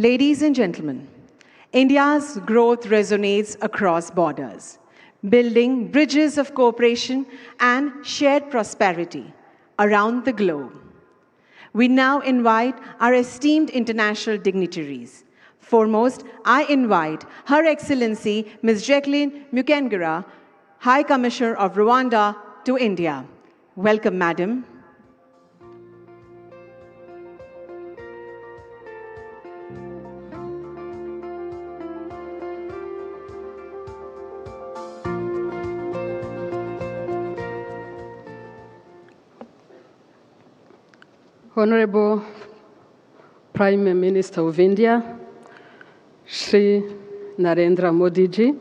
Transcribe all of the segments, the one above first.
Ladies and gentlemen, India's growth resonates across borders, building bridges of cooperation and shared prosperity around the globe. We now invite our esteemed international dignitaries. Foremost, I invite Her Excellency Ms. Jacqueline Mukengera, High Commissioner of Rwanda to India. Welcome, Madam. Honorable Prime Minister of India, Shri Narendra Modi ji,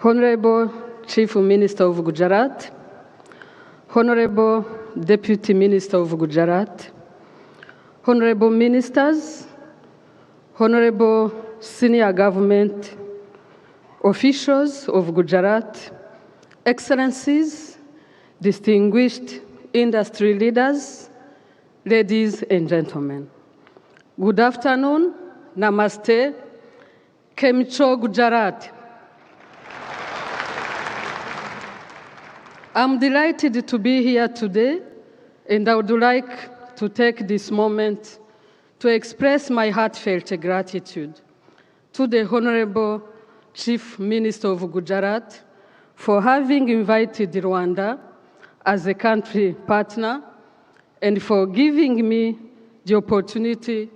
Honorable Chief Minister of Gujarat, Honorable Deputy Minister of Gujarat, Honorable Ministers, Honorable Senior Government officials of Gujarat, Excellencies, distinguished industry leaders, ladies and gentlemen, good afternoon, namaste, Kemcho Gujarat. I'm delighted to be here today, and I would like to take this moment to express my heartfelt gratitude to the Honorable Chief Minister of Gujarat for having invited Rwanda as a country partner and for giving me the opportunity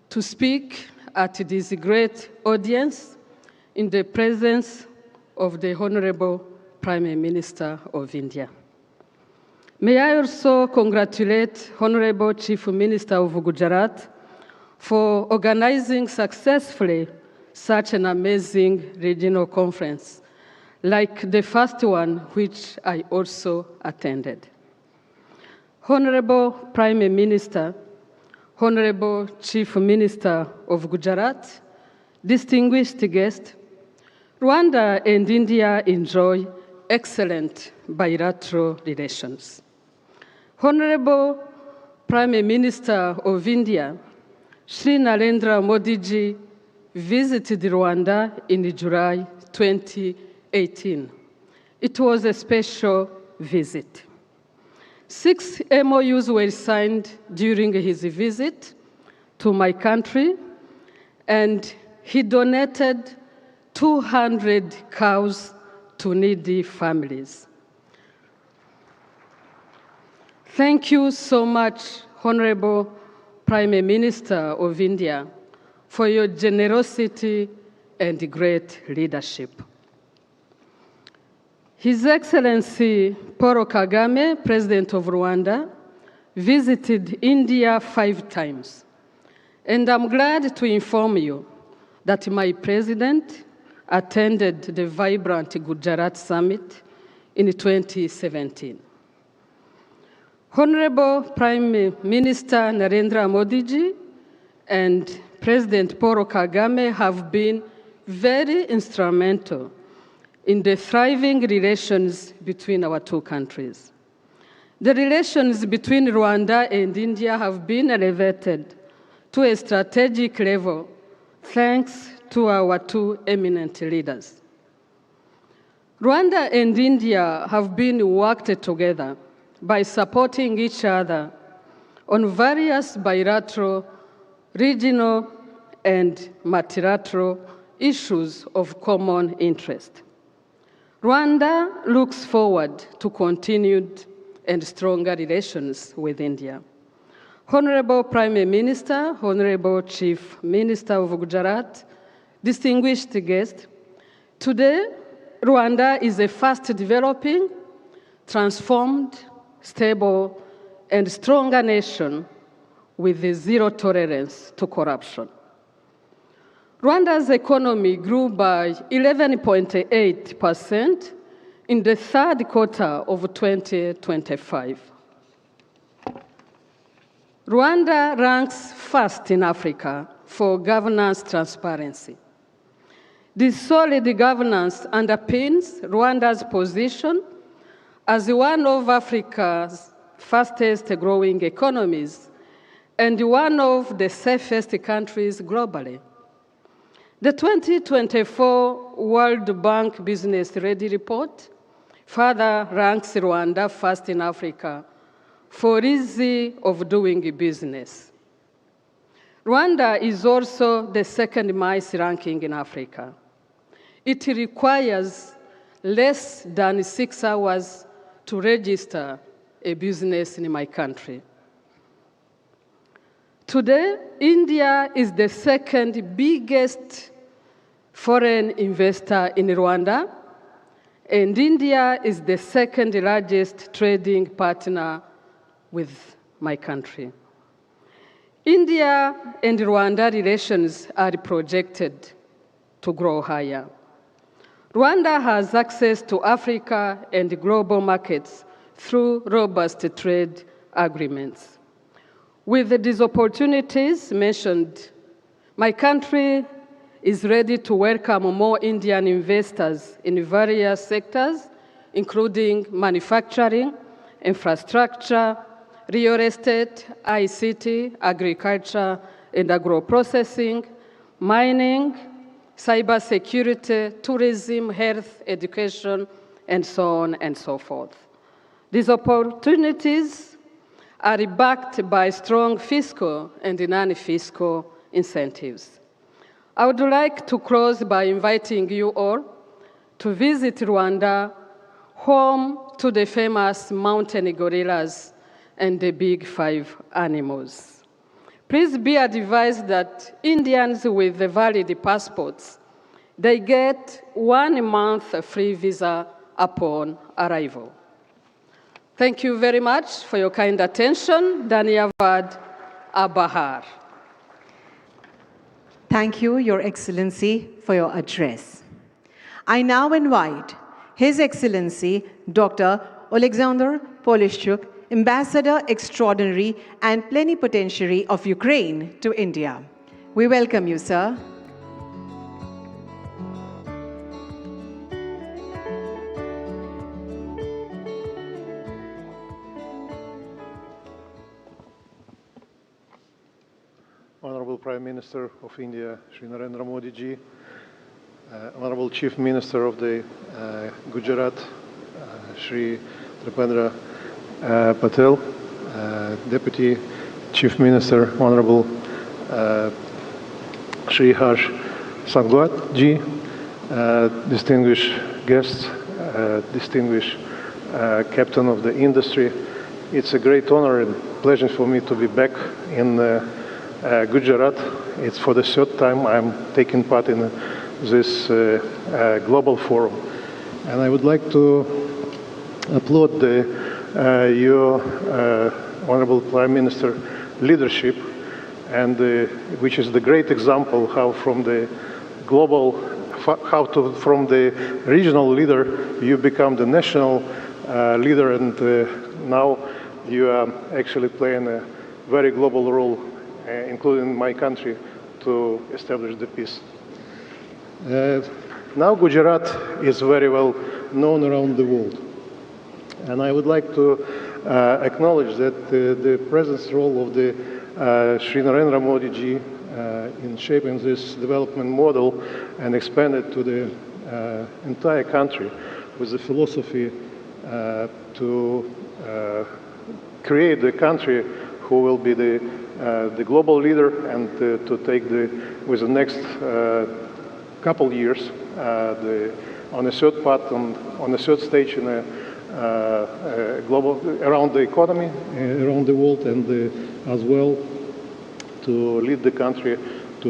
to speak at this great audience in the presence of the Honorable Prime Minister of India. May I also congratulate Honorable Chief Minister of Gujarat for organizing successfully such an amazing regional conference, like the first one which I also attended. Honorable Prime Minister, Honorable Chief Minister of Gujarat, distinguished guests, Rwanda and India enjoy excellent bilateral relations. Honorable Prime Minister of India, Shri Narendra Modi ji, visited Rwanda in July 2018. It was a special visit. 6 MOUs were signed during his visit to my country, and he donated 200 cows to needy families. Thank you so much, Honorable Prime Minister of India, for your generosity and great leadership. His Excellency Paul Kagame, President of Rwanda, visited India 5 times. And I'm glad to inform you that my president attended the vibrant Gujarat Summit in 2017. Honorable Prime Minister Narendra Modi ji and President Paul Kagame have been very instrumental in the thriving relations between our two countries. The relations between Rwanda and India have been elevated to a strategic level thanks to our two eminent leaders. Rwanda and India have been worked together by supporting each other on various bilateral, regional, and multilateral issues of common interest. Rwanda looks forward to continued and stronger relations with India. Honorable Prime Minister, Honorable Chief Minister of Gujarat, distinguished guests, today Rwanda is a fast-developing, transformed, stable, and stronger nation with a zero tolerance to corruption. Rwanda's economy grew by 11.8% in the third quarter of 2025. Rwanda ranks first in Africa for governance transparency. This solid governance underpins Rwanda's position as one of Africa's fastest growing economies and one of the safest countries globally. The 2024 World Bank Business Ready Report further ranks Rwanda first in Africa for ease of doing business. Rwanda is also the second MICE ranking in Africa. It requires less than 6 hours to register a business in my country. Today, India is the second biggest foreign investor in Rwanda, and India is the second largest trading partner with my country. India and Rwanda relations are projected to grow higher. Rwanda has access to Africa and global markets through robust trade agreements. With these opportunities mentioned, my country is ready to welcome more Indian investors in various sectors, including manufacturing, infrastructure, real estate, ICT, agriculture, and agro-processing, mining, cybersecurity, tourism, health, education, and so on and so forth. These opportunities are backed by strong fiscal and non-fiscal incentives. I would like to close by inviting you all to visit Rwanda, home to the famous mountain gorillas and the big five animals. Please be advised that Indians with valid passports, they get 1 month free visa upon arrival. Thank you very much for your kind attention. Dhanyavad Abahar. Thank you, Your Excellency, for your address. I now invite His Excellency, Dr. Alexander Polishchuk, Ambassador Extraordinary and Plenipotentiary of Ukraine to India. We welcome you, sir. Honorable Prime Minister of India, Shri Narendra Modi ji, Honorable Chief Minister of the Gujarat, Shri Tripendra Patel, Deputy Chief Minister, Honorable Shri Harsh Sangwat ji, distinguished guests, distinguished Captain of the Industry. It's a great honor and pleasure for me to be back in Gujarat. It's for the third time I'm taking part in this global forum. And I would like to applaud your Honorable Prime Minister leadership, and which is the great example how from the global, from the regional leader you become the national leader, and now you are actually playing a very global role, including my country, to establish the peace. Now Gujarat is very well known around the world, and I would like to acknowledge that the presence role of the Shri Narendra Modi ji in shaping this development model and expand it to the entire country with the philosophy to create the country who will be the global leader, and to take with the next couple years on the third part, on the third stage in a global, around the economy, around the world, and as well to lead the country to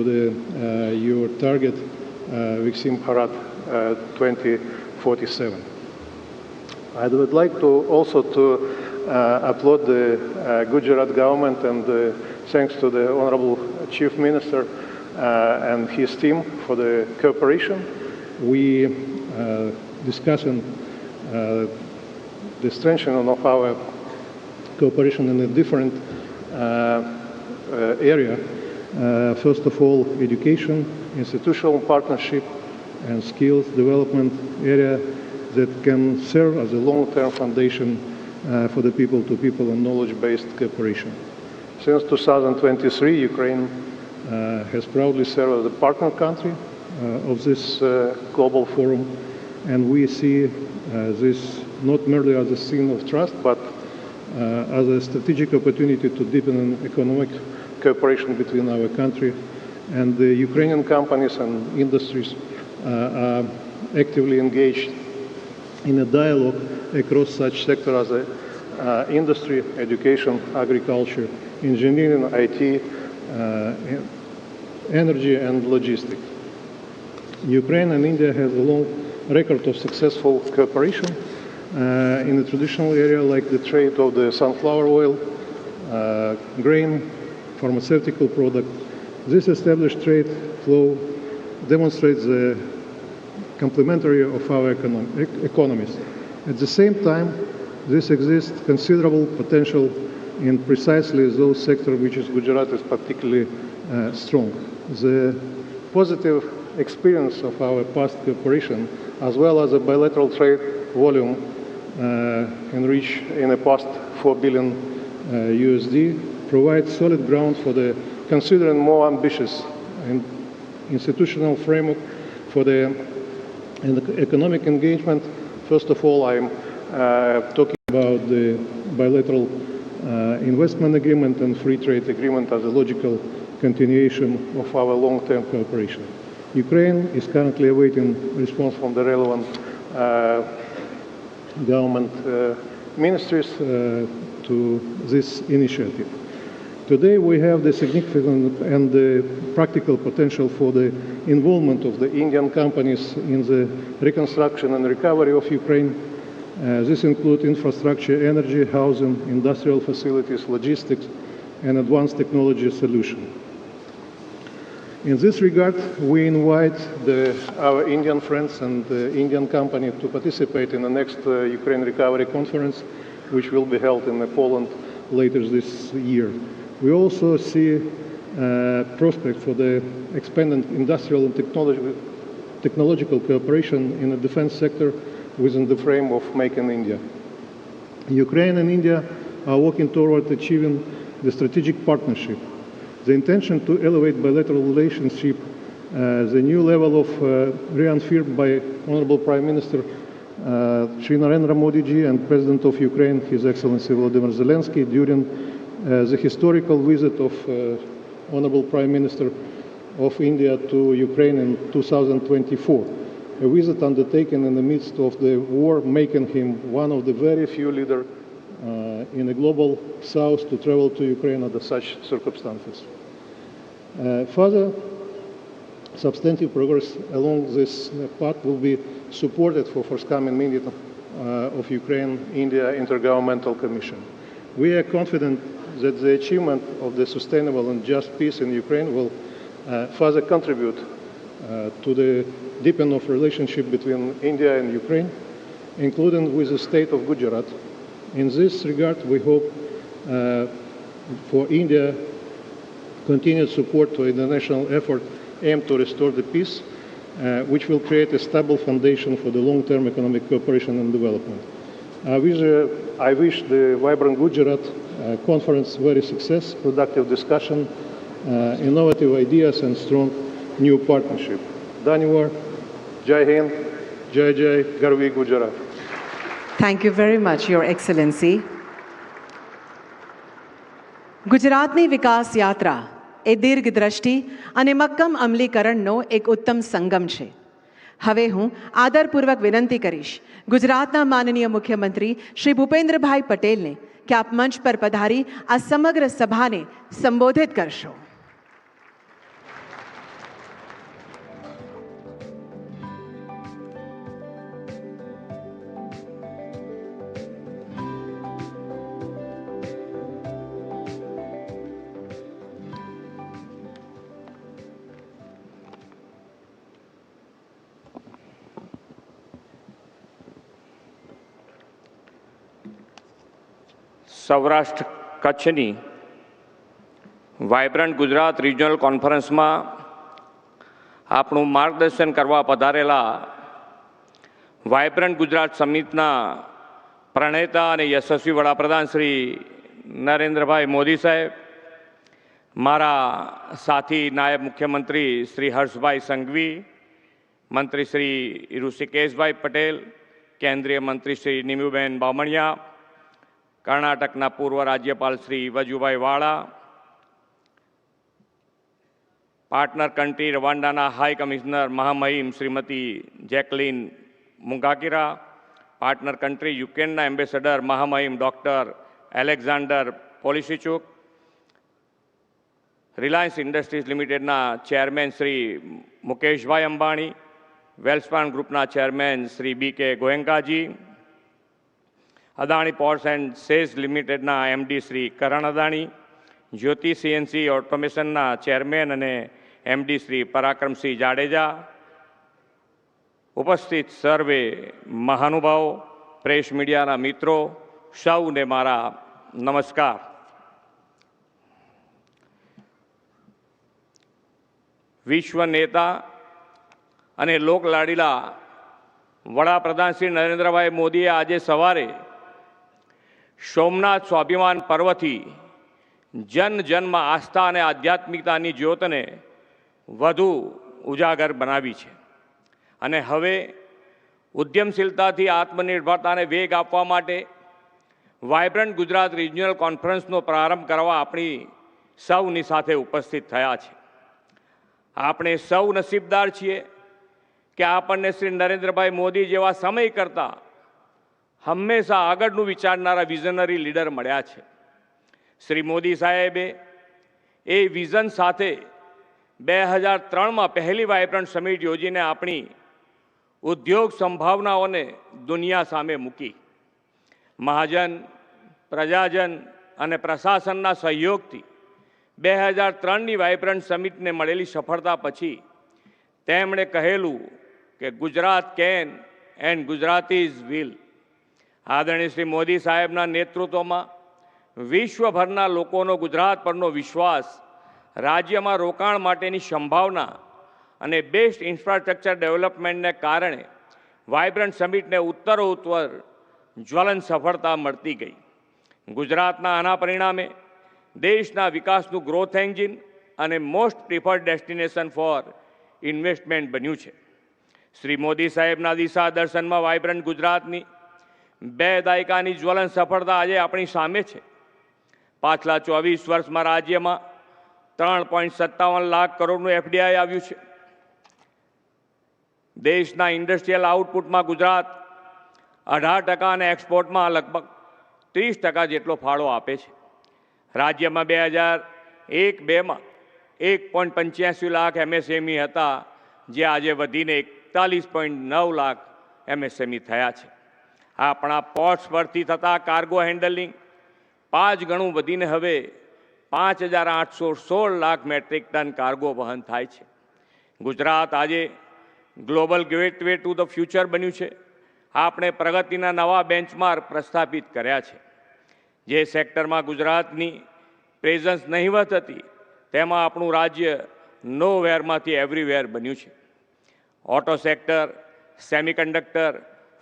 your target, Viksit Bharat 2047. I would like to also applaud the Gujarat government, and thanks to the Honorable Chief Minister and his team for the cooperation. We discussing the strengthening of our cooperation in a different area. First of all, education, institutional partnership, and skills development area that can serve as a long-term foundation for the people-to-people and knowledge-based cooperation. Since 2023, Ukraine has proudly served as a partner country of this global forum, and we see this not merely as a sign of trust, but as a strategic opportunity to deepen economic cooperation between our country. And the Ukrainian companies and industries are actively engaged in a dialogue across such sectors as industry, education, agriculture, engineering, IT, energy, and logistics. Ukraine and India have a long record of successful cooperation in the traditional area like the trade of the sunflower oil, grain, pharmaceutical products. This established trade flow demonstrates the complementary of our economies. At the same time, this exists considerable potential in precisely those sectors which Gujarat is particularly strong. The positive experience of our past cooperation, as well as the bilateral trade volume enriched in the past $4 billion USD, provides solid ground for the considering more ambitious institutional framework for the economic engagement. First of all, I'm talking about the bilateral investment agreement and free trade agreement as a logical continuation of our long-term cooperation. Ukraine is currently awaiting response from the relevant government ministries to this initiative. Today we have the significant and the practical potential for the involvement of the Indian companies in the reconstruction and recovery of Ukraine. This includes infrastructure, energy, housing, industrial facilities, logistics, and advanced technology solutions. In this regard, we invite our Indian friends and the Indian company to participate in the next Ukraine Recovery Conference, which will be held in Poland later this year. We also see prospects for the expanded industrial and technological cooperation in the defense sector within the frame of Make in India. Ukraine and India are working toward achieving the strategic partnership. The intention to elevate bilateral relationship, the new level of reaffirmed by Honorable Prime Minister Shri Narendra Modi ji and President of Ukraine, His Excellency Volodymyr Zelensky, during the historical visit of Honorable Prime Minister of India to Ukraine in 2024, a visit undertaken in the midst of the war, making him one of the very few leaders in the global south to travel to Ukraine under such circumstances. Further substantive progress along this path will be supported for forthcoming meeting of Ukraine-India Intergovernmental Commission. We are confident that the achievement of the sustainable and just peace in Ukraine will further contribute to the deepening of relationship between India and Ukraine, including with the state of Gujarat. In this regard, we hope for India continued support to international effort aimed to restore the peace, which will create a stable foundation for the long-term economic cooperation and development. I wish the Vibrant Gujarat conference very success, productive discussion, innovative ideas, and strong new partnership. Dhanyawad, Jai Hind, Jai Jai, Garvi Gujarat. Thank you very much, Your Excellency. ગુજરાતની વિકાસ યાત્રા એ દીર્ઘદ્રષ્ટિ અને મક્કમ અમલીકરણનો એક ઉત્તમ સંગમ છે. હવે હું આદરપૂર્વક વિનંતી કરીશ ગુજરાતના માનનીય મુખ્યમંત્રી શ્રી ભૂપેન્દ્રભાઈ પટેલને કે આપ મંચ પર પધારી આ સમગ્ર સભાને સંબોધિત કરશો. સૌરાષ્ટ્ર કચ્છની વાઇબ્રન્ટ ગુજરાત રિજનલ કોન્ફરન્સમાં આપણું માર્ગદર્શન કરવા પધારેલા વાઇબ્રન્ટ ગુજરાત સમિટના પ્રણેતા અને યશસ્વી વડાપ્રધાન શ્રી નરેન્દ્રભાઈ મોદી સાહેબ, મારા સાથી નાયબ મુખ્યમંત્રી શ્રી હર્ષભાઈ સંઘવી, મંત્રી શ્રી ઋષિકેશભાઈ પટેલ, કેન્દ્રીય મંત્રી શ્રી નિમુબેન બામણિયા, કર્ણાટકના પૂર્વ રાજ્યપાલ શ્રી વજુભાઈ વાળા, પાર્ટનર કન્ટ્રી રવાંડાના હાઈ કમિશનર મહામહિમ Shrimati Jacqueline Mukangira, partner country યુક્રેનના એમ્બેસેડર મહામહિમ doctor Alexander Polishchuk, Reliance Industries લિમિટેડના ચેરમેન શ્રી મુકેશભાઈ અંબાણી, વેલ્સપાન ગ્રુપના ચેરમેન શ્રી BK ગોયંકાજી, અદાણી પોર્ટ્સ એન્ડ સેઝ લિમિટેડના MD શ્રી કરણ અદાણી, જ્યોતિ CNC ઓટોમેશનના ચેરમેન અને MD શ્રી પરાક્રમસિંહ જાડેજા, ઉપસ્થિત સર્વે મહાનુભાવો, પ્રેસ મીડિયાના મિત્રો, સૌને મારા નમસ્કાર. વિશ્વ નેતા અને લોકલાડીલા વડાપ્રધાન શ્રી નરેન્દ્રભાઈ મોદીએ આજે સવારે સોમનાથ સ્વાભિમાન પર્વથી જન જનમાં આસ્થા અને આધ્યાત્મિકતાની જ્યોતને વધુ ઉજાગર બનાવી છે અને હવે ઉદ્યમશીલતાથી આત્મનિર્ભરતાને વેગ આપવા માટે વાઇબ્રન્ટ ગુજરાત રિજનલ કોન્ફરન્સનો પ્રારંભ કરવા આપણી સૌની સાથે ઉપસ્થિત થયા છે. આપણે સૌ નસીબદાર છીએ કે આપણને શ્રી નરેન્દ્રભાઈ મોદી જેવા સમય કરતાં હંમેશા આગળનું વિચારનારા વિઝનરી લીડર મળ્યા છે. શ્રી મોદી સાહેબે એ વિઝન સાથે 2003માં પહેલી વાઇબ્રન્ટ સમિટ યોજીને આપણી ઉદ્યોગ સંભાવનાઓને દુનિયા સામે મૂકી. મહાજન, પ્રજાજન અને પ્રશાસનના સહયોગથી 2003ની વાઇબ્રન્ટ સમિટને મળેલી સફળતા પછી તેમણે કહેલું કે Gujarat can and Gujaratis will. આદરણીય શ્રી મોદી સાહેબના નેતૃત્વમાં વિશ્વભરના લોકોનો ગુજરાત પરનો વિશ્વાસ, રાજ્યમાં રોકાણ માટેની સંભાવના અને બેસ્ટ ઇન્ફ્રાસ્ટ્રક્ચર ડેવલપમેન્ટને કારણે વાઇબ્રન્ટ સમિટને ઉત્તરોત્તર જ્વલંત સફળતા મળતી ગઈ. ગુજરાતના આના પરિણામે દેશના વિકાસનું ગ્રોથ એન્જિન અને most preferred destination for investment બન્યું છે. શ્રી મોદી સાહેબના દિશા દર્શનમાં વાઇબ્રન્ટ ગુજરાતની 2 દાયકાની જ્વલંત સફળતા આજે આપણી સામે છે. પાછલા 24 વર્ષમાં રાજ્યમાં 3.57 લાખ કરોડનું FDI આવ્યું છે. દેશના ઇન્ડસ્ટ્રીયલ આઉટપુટમાં ગુજરાત 18% અને એક્સપોર્ટમાં લગભગ 30% જેટલો ફાળો આપે છે. રાજ્યમાં 2001-2માં 1.85 લાખ MSME હતા, જે આજે વધીને 41.9 લાખ MSME થયા છે. આપણા પોર્ટ્સ પરથી થતા કાર્ગો હેન્ડલિંગ 5 ગણું વધીને હવે 5,816 લાખ મેટ્રિક ટન કાર્ગો વહન થાય છે. ગુજરાત આજે global gateway to the future બન્યું છે. આપણે પ્રગતિના નવા બેન્ચમાર્ક પ્રસ્થાપિત કર્યા છે. જે સેક્ટરમાં ગુજરાતની પ્રેઝન્સ નહીવત હતી, તેમાં આપણું રાજ્ય નોવેરમાંથી એવરીવેર બન્યું છે. Auto sector, semiconductor,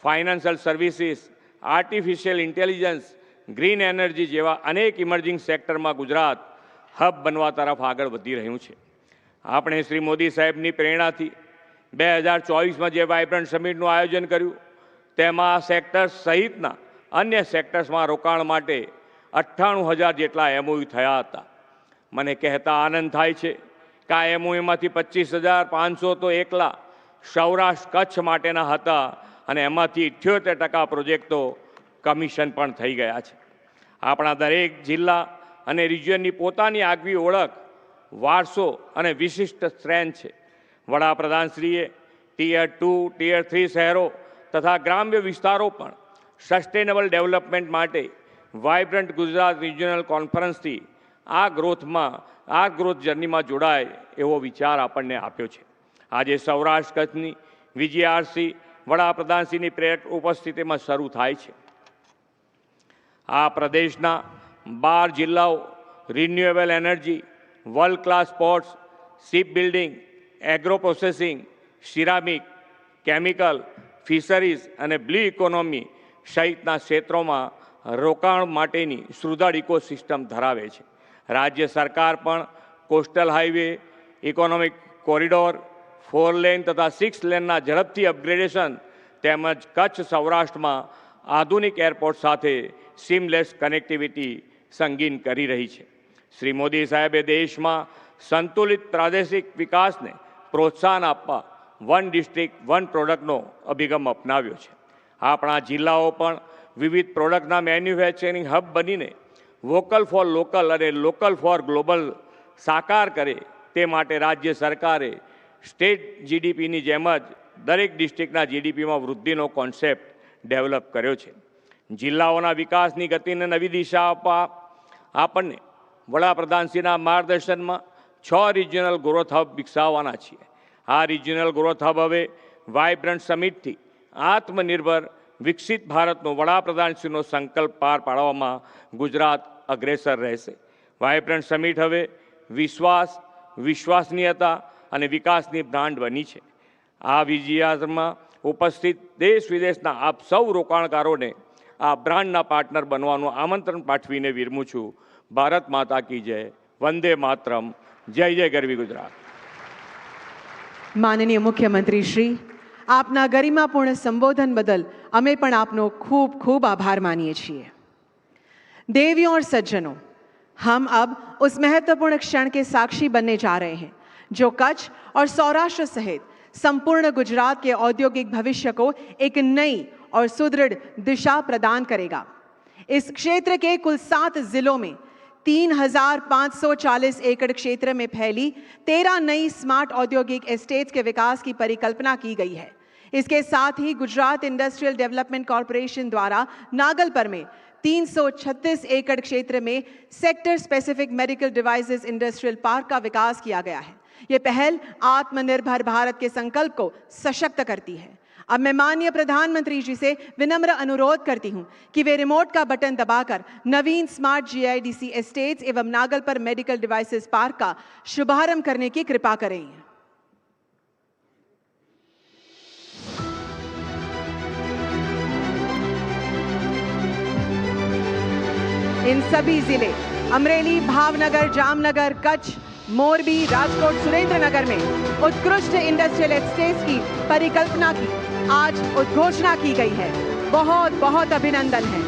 financial services, artificial intelligence, green energy જેવા અનેક ઇમર્જિંગ સેક્ટરમાં ગુજરાત હબ બનવા તરફ આગળ વધી રહ્યું છે. આપણે શ્રી મોદી સાહેબની પ્રેરણાથી 2024માં જે વાઇબ્રન્ટ સમિટનું આયોજન કર્યું, તેમાં આ સેક્ટર્સ સહિતના અન્ય સેક્ટર્સમાં રોકાણ માટે 98,000 જેટલા MOU થયા હતા. મને કહેતા આનંદ થાય છે કે આ MOUમાંથી 25,500 તો એકલા સૌરાષ્ટ્ર કચ્છ માટેના હતા અને એમાંથી 78% પ્રોજેક્ટો કમિશન પણ થઈ ગયા છે. આપણા દરેક જિલ્લા અને રિજિયનની પોતાની આગવી ઓળખ, વારસો અને વિશિષ્ટ સ્ટ્રેન્થ છે. વડાપ્રધાનશ્રીએ ટિયર 2, ટિયર 3 શહેરો તથા ગ્રામ્ય વિસ્તારો પણ સસ્ટેનેબલ ડેવલપમેન્ટ માટે વાઇબ્રન્ટ ગુજરાત રિજનલ કોન્ફરન્સથી આ ગ્રોથ જર્નીમાં જોડાય એવો વિચાર આપણને આપ્યો છે. આજે સૌરાષ્ટ્ર કચ્છની VGRC વડાપ્રધાનશ્રીની પ્રેરક ઉપસ્થિતિમાં શરૂ થાય છે. આ પ્રદેશના 12 જિલ્લાઓ renewable energy, world class ports, ship building, agro processing, ceramic, chemical, fisheries અને બ્લુ ઇકોનોમી સહિતના ક્ષેત્રોમાં રોકાણ માટેની સુદૃઢ ઇકોસિસ્ટમ ધરાવે છે. રાજ્ય સરકાર પણ coastal highway, economic corridor, 4 lane તથા 6 લેનના ઝડપથી અપગ્રેડેશન તેમજ કચ્છ સૌરાષ્ટ્રમાં આધુનિક એરપોર્ટ સાથે સીમલેસ કનેક્ટિવિટી સંગીન કરી રહી છે. શ્રી મોદી સાહેબે દેશમાં સંતુલિત પ્રાદેશિક વિકાસને પ્રોત્સાહન આપવા વન ડિસ્ટ્રિક્ટ વન પ્રોડક્ટનો અભિગમ અપનાવ્યો છે. આપણા જિલ્લાઓ પણ વિવિધ પ્રોડક્ટના મેન્યુફેક્ચરિંગ હબ બનીને વોકલ ફોર લોકલ અને લોકલ ફોર ગ્લોબલ સાકાર કરે તે માટે રાજ્ય સરકારે સ્ટેટ જીડીપીની જેમ જ દરેક ડિસ્ટ્રિક્ટના જીડીપીમાં વૃદ્ધિનો કોન્સેપ્ટ ડેવલપ કર્યો છે. જિલ્લાઓના વિકાસની ગતિને નવી દિશા આપવા આપણને વડાપ્રધાનશ્રીના માર્ગદર્શનમાં 6 રિજિયનલ ગ્રોથ હબ વિકસાવવાના છીએ. આ રિજિયનલ ગ્રોથ હબ હવે વાઇબ્રન્ટ સમિટથી આત્મનિર્ભર વિકસિત ભારતનો વડાપ્રધાનશ્રીનો સંકલ્પ પાર પાડવામાં ગુજરાત અગ્રેસર રહેશે. વાઇબ્રન્ટ સમિટ હવે વિશ્વાસ, વિશ્વસનીયતા અને વિકાસની બ્રાન્ડ બની છે. આ વિજયામાં ઉપસ્થિત દેશ વિદેશના આપ સૌ રોકાણકારોને આ બ્રાન્ડના પાર્ટનર બનવાનું આમંત્રણ પાઠવીને વિરમું છું. ભારત માતા કી જય, વંદે માતરમ, જય જય ગરવી ગુજરાત. માનનીય મુખ્યમંત્રી શ્રી, આપના गरिमापूर्ण संबोधन बदल અમે પણ આપનો ખૂબ ખૂબ આભાર માનીએ છીએ. देवियों और सज्जनों, हम अब उस महत्वपूर्ण क्षण के साक्षी बनने जा रहे हैं जो कच्छ और सौराष्ट्र सहित संपूर्ण गुजरात के औद्योगिक भविष्य को एक नई और सुदृढ़ दिशा प्रदान करेगा. इस क्षेत्र के कुल 7 जिलों में 3,540 एकड़ क्षेत्र में फैली 13 नई स्मार्ट औद्योगिक एस्टेट्स के विकास की परिकल्पना की गई है. इसके साथ ही गुजरात इंडस्ट्रियल डेवलपमेंट कॉरपोरेशन द्वारा नागलपर में 336 एकड़ क्षेत्र में sector specific medical devices industrial park का विकास किया गया है. ये पहल आत्मनिर्भर भारत के संकल्प को सशक्त करती है. अब मैं माननीय प्रधानमंत्री जी से विनम्र अनुरोध करती हूं कि वे रिमोट का बटन दबाकर नवीन स्मार्ट जीआईडीसी एस्टेट्स एवं नागलपर मेडिकल डिवाइसेस पार्क का शुभारंभ करने की कृपा करें. इन सभी जिले अमरेली, भावनगर, जामनगर, कच्छ, मोरबी, राजकोट, सुरेंद्रनगर में उत्कृष्ट इंडस्ट्रियल एस्टेट्स की परिकल्पना की आज उद्घोषणा की गई है. बहुत बहुत अभिनंदन है.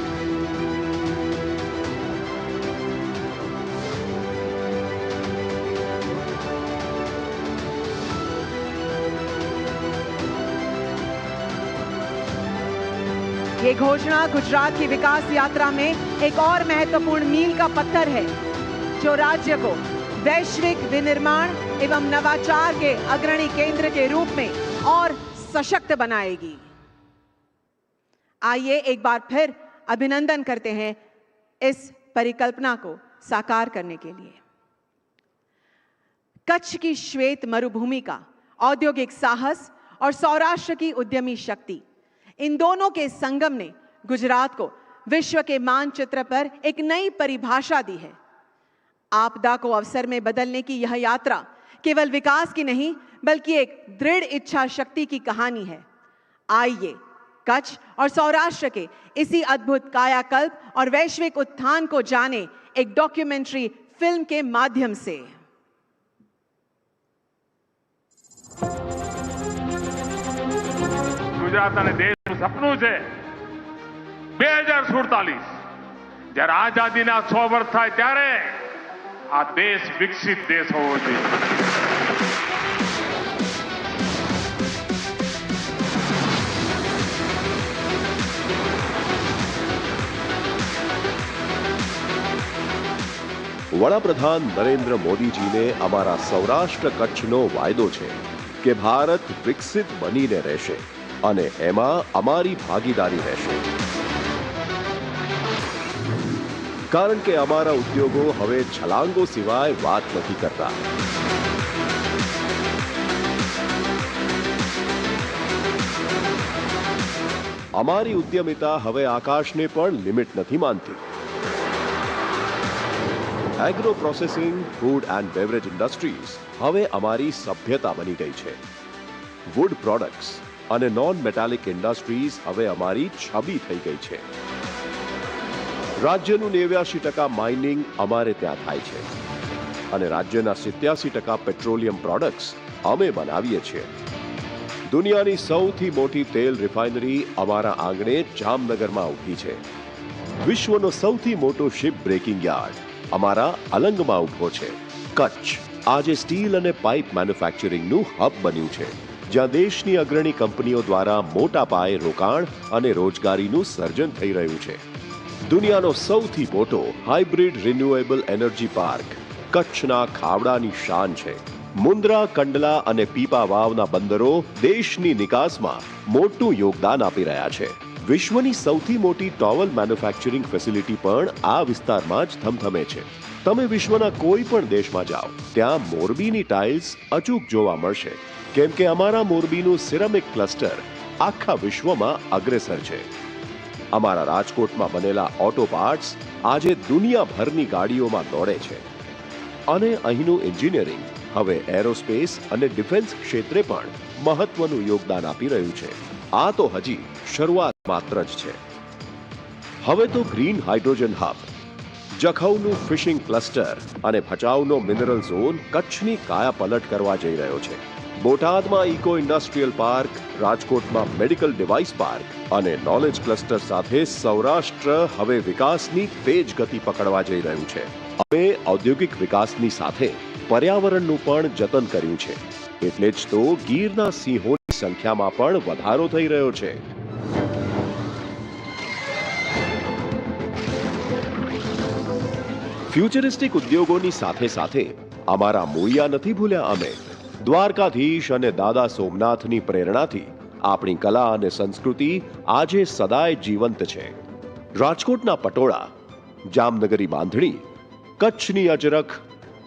ये घोषणा गुजरात की विकास यात्रा में एक और महत्वपूर्ण मील का पत्थर है जो राज्य को वैश्विक विनिर्माण एवं नवाचार के अग्रणी केंद्र के रूप में और सशक्त बनाएगी. आइए एक बार फिर अभिनंदन करते हैं इस परिकल्पना को साकार करने के लिए. कच्छ की श्वेत मरुभूमि का औद्योगिक साहस और सौराष्ट्र की उद्यमी शक्ति, इन दोनों के संगम ने गुजरात को विश्व के मानचित्र पर एक नई परिभाषा दी है. आपदा को अवसर में बदलने की यह यात्रा केवल विकास की नहीं बल्कि एक दृढ़ इच्छा शक्ति की कहानी है. आइए कच्छ और सौराष्ट्र के इसी अद्भुत कायाकल्प और वैश्विक उत्थान को जाने एक डॉक्यूमेंट्री फिल्म के माध्यम से. ગુજરાત અને દેશનું સપનું છે 2047 જ્યારે આઝાદીના 100 વર્ષ થાય ત્યારે આ દેશ વિકસિત દેશ હોવો જોઈએ. વડાપ્રધાન નરેન્દ્ર મોદીજીને અમારા સૌરાષ્ટ્ર કચ્છનો વાયદો છે કે ભારત વિકસિત બનીને રહેશે અને એમાં અમારી ભાગીદારી રહેશે. કારણ કે અમારા ઉદ્યોગો હવે છલાંગો સિવાય વાત નથી કરતા. અમારી ઉદ્યમિતા હવે આકાશને પણ લિમિટ નથી માનતી. Agro processing, food and beverage industries હવે અમારી સભ્યતા બની ગઈ છે. વુડ પ્રોડક્ટ્સ અને નોન મેટાલિક ઇન્ડસ્ટ્રીઝ હવે અમારી છબી થઈ ગઈ છે. રાજ્યનું 89% માઇનિંગ અમારે ત્યાં થાય છે. અને રાજ્યના 87% પેટ્રોલિયમ પ્રોડક્ટ્સ અમે બનાવીએ છીએ. દુનિયાની સૌથી મોટી તેલ રિફાઇનરી અમારા આંગણે જામનગરમાં ઊભી છે. વિશ્વનો સૌથી મોટો શિપ બ્રેકિંગ યાર્ડ અમારા અલંગમાં ઊભો છે. કચ્છ આજે સ્ટીલ અને પાઇપ મેન્યુફેક્ચરિંગનું હબ બન્યું છે, જ્યાં દેશની અગ્રણી કંપનીઓ દ્વારા મોટા પાયે રોકાણ અને રોજગારીનું સર્જન થઈ રહ્યું છે. દુનિયાનો સૌથી મોટો હાઇબ્રિડ રિન્યુએબલ એનર્જી પાર્ક કચ્છના ખાવડાની શાન છે. મુન્દ્રા, કંડલા અને પીપા વાવના બંદરો દેશની નિકાસમાં મોટું યોગદાન આપી રહ્યા છે. વિશ્વની સૌથી મોટી ટોવલ મેન્યુફેક્ચરિંગ ફેસિલિટી પણ આ વિસ્તારમાં જ ધમધમે છે. તમે વિશ્વના કોઈ પણ દેશમાં જાઓ, ત્યાં મોરબીની ટાઇલ્સ અચૂક જોવા મળશે, કેમ કે અમારા મોરબીનું સિરામિક ક્લસ્ટર આખા વિશ્વમાં અગ્રેસર છે. અમારા રાજકોટમાં બનેલા ઓટો પાર્ટ્સ આજે દુનિયાભરની ગાડીઓમાં દોડે છે. અને અહીંનું એન્જિનિયરિંગ હવે એરોસ્પેસ અને ડિફેન્સ ક્ષેત્રે પણ મહત્વનું યોગદાન આપી રહ્યું છે. આ તો હજી શરૂઆત માત્ર જ છે. હવે તો ગ્રીન હાઇડ્રોજન હબ, જખૌનું ફિશિંગ ક્લસ્ટર અને ભચાઉનો મિનરલ ઝોન કચ્છની કાયાપલટ કરવા જઈ રહ્યો છે. બોટાદમાં ઇકો ઇન્ડસ્ટ્રીયલ પાર્ક, રાજકોટમાં મેડિકલ ડિવાઇસ પાર્ક અને નોલેજ ક્લસ્ટર સાથે સૌરાષ્ટ્ર હવે વિકાસની તેજ ગતિ પકડવા જઈ રહ્યું છે. અમે ઔદ્યોગિક વિકાસની સાથે પર્યાવરણનું પણ જતન કર્યું છે. એટલે જ તો ગીરના સિંહોની સંખ્યામાં પણ વધારો થઈ રહ્યો છે. ફ્યુચરિસ્ટિક ઉદ્યોગોની સાથે સાથે અમારા મૂળિયા નથી ભૂલ્યા અમે. દ્વારકાધીશ અને દાદા સોમનાથની પ્રેરણાથી આપણી કલા અને સંસ્કૃતિ આજે સદાય જીવંત છે. રાજકોટના પટોળા, જામનગરી બાંધણી, કચ્છની અજરખ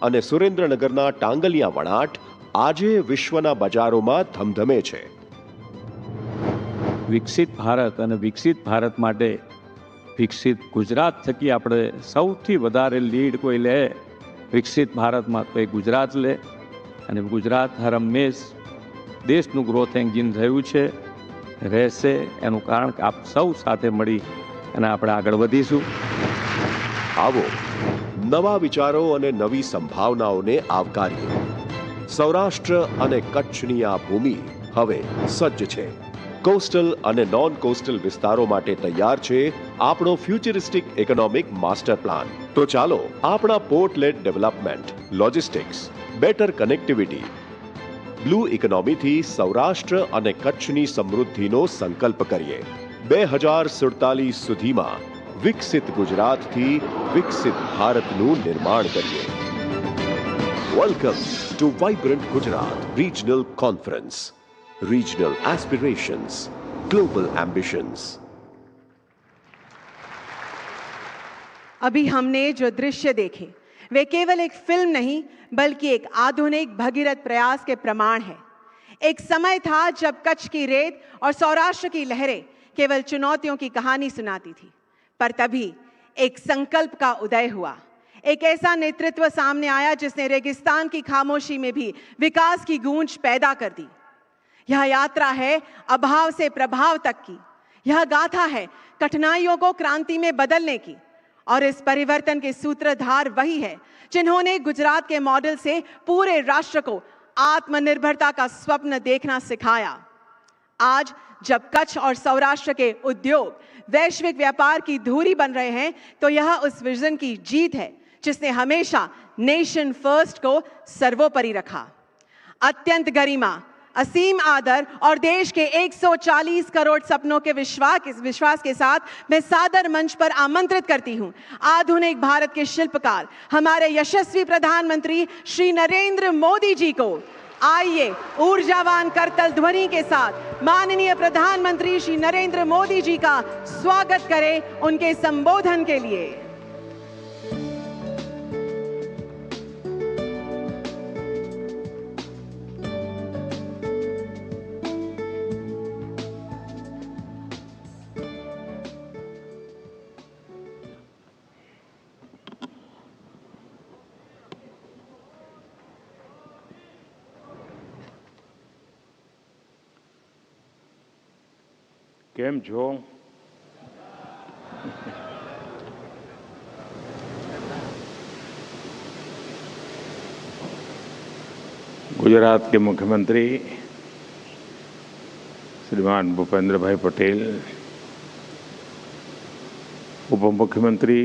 અને સુરેન્દ્રનગરના ટાંગલિયા વણાટ આજે વિશ્વના બજારોમાં ધમધમે છે. વિકસિત ભારત અને વિકસિત ભારત માટે વિકસિત ગુજરાત થકી આપણે સૌથી વધારે લીડ કોઈ લે વિકસિત ભારતમાં તો એ ગુજરાત લે. અને ગુજરાત હર હંમેશ દેશનું ગ્રોથ એન્જિન રહ્યું છે, રહેશે. એનું કારણ કે આપ સૌ સાથે મળી અને આપણે આગળ વધીશું. આવો નવા વિચારો અને નવી સંભાવનાઓને આવકારીએ. સૌરાષ્ટ્ર અને કચ્છની આ ભૂમિ હવે સજ્જ છે. કોસ્ટલ અને નોન કોસ્ટલ વિસ્તારો માટે તૈયાર છે આપણો ફ્યુચરિસ્ટિક ઇકોનોમિક માસ્ટર પ્લાન. તો ચાલો આપણા port led development, logistics, better connectivity, blue ઇકોનોમીથી સૌરાષ્ટ્ર અને કચ્છની સમૃદ્ધિનો સંકલ્પ કરીએ. 2047 સુધીમાં વિકસિત ગુજરાતથી વિકસિત ભારતનું નિર્માણ કરીએ. Welcome to vibrant Gujarat regional conference. Regional aspirations, global ambitions. अभी हमने जो दृश्य देखे वे केवल एक फिल्म नहीं बल्कि एक आधुनिक भगीरथ प्रयास के प्रमाण है. एक समय था जब कच्छ की रेत और सौराष्ट्र की लहरें केवल चुनौतियों की कहानी सुनाती थी, पर तभी एक संकल्प का उदय हुआ. एक ऐसा नेतृत्व सामने आया जिसने रेगिस्तान की खामोशी में भी विकास की गूंज पैदा कर दी. यह यात्रा है अभाव से प्रभाव तक की. यह गाथा है कठिनाइयों को क्रांति में बदलने की. और इस परिवर्तन के सूत्रधार वही है जिन्होंने गुजरात के मॉडल से पूरे राष्ट्र को आत्मनिर्भरता का स्वप्न देखना सिखाया. आज जब कच्छ और सौराष्ट्र के उद्योग वैश्विक व्यापार की धुरी बन रहे हैं, तो यह उस विजन की जीत है जिसने हमेशा नेशन फर्स्ट को सर्वोपरि रखा. अत्यंत गरिमा, असीम आदर और देश के 140 करोड़ सपनों के विश्वास के साथ मैं सादर मंच पर आमंत्रित करती हूं आधुनिक भारत के शिल्पकार हमारे यशस्वी प्रधानमंत्री श्री नरेंद्र मोदी जी को. आइए ऊर्जावान करतल ध्वनि के साथ माननीय प्रधानमंत्री श्री नरेंद्र मोदी जी का स्वागत करें उनके संबोधन के लिए. કેમ છો? गुजरात के मुख्यमंत्री श्रीमान भूपेंद्र भाई पटेल, उप मुख्यमंत्री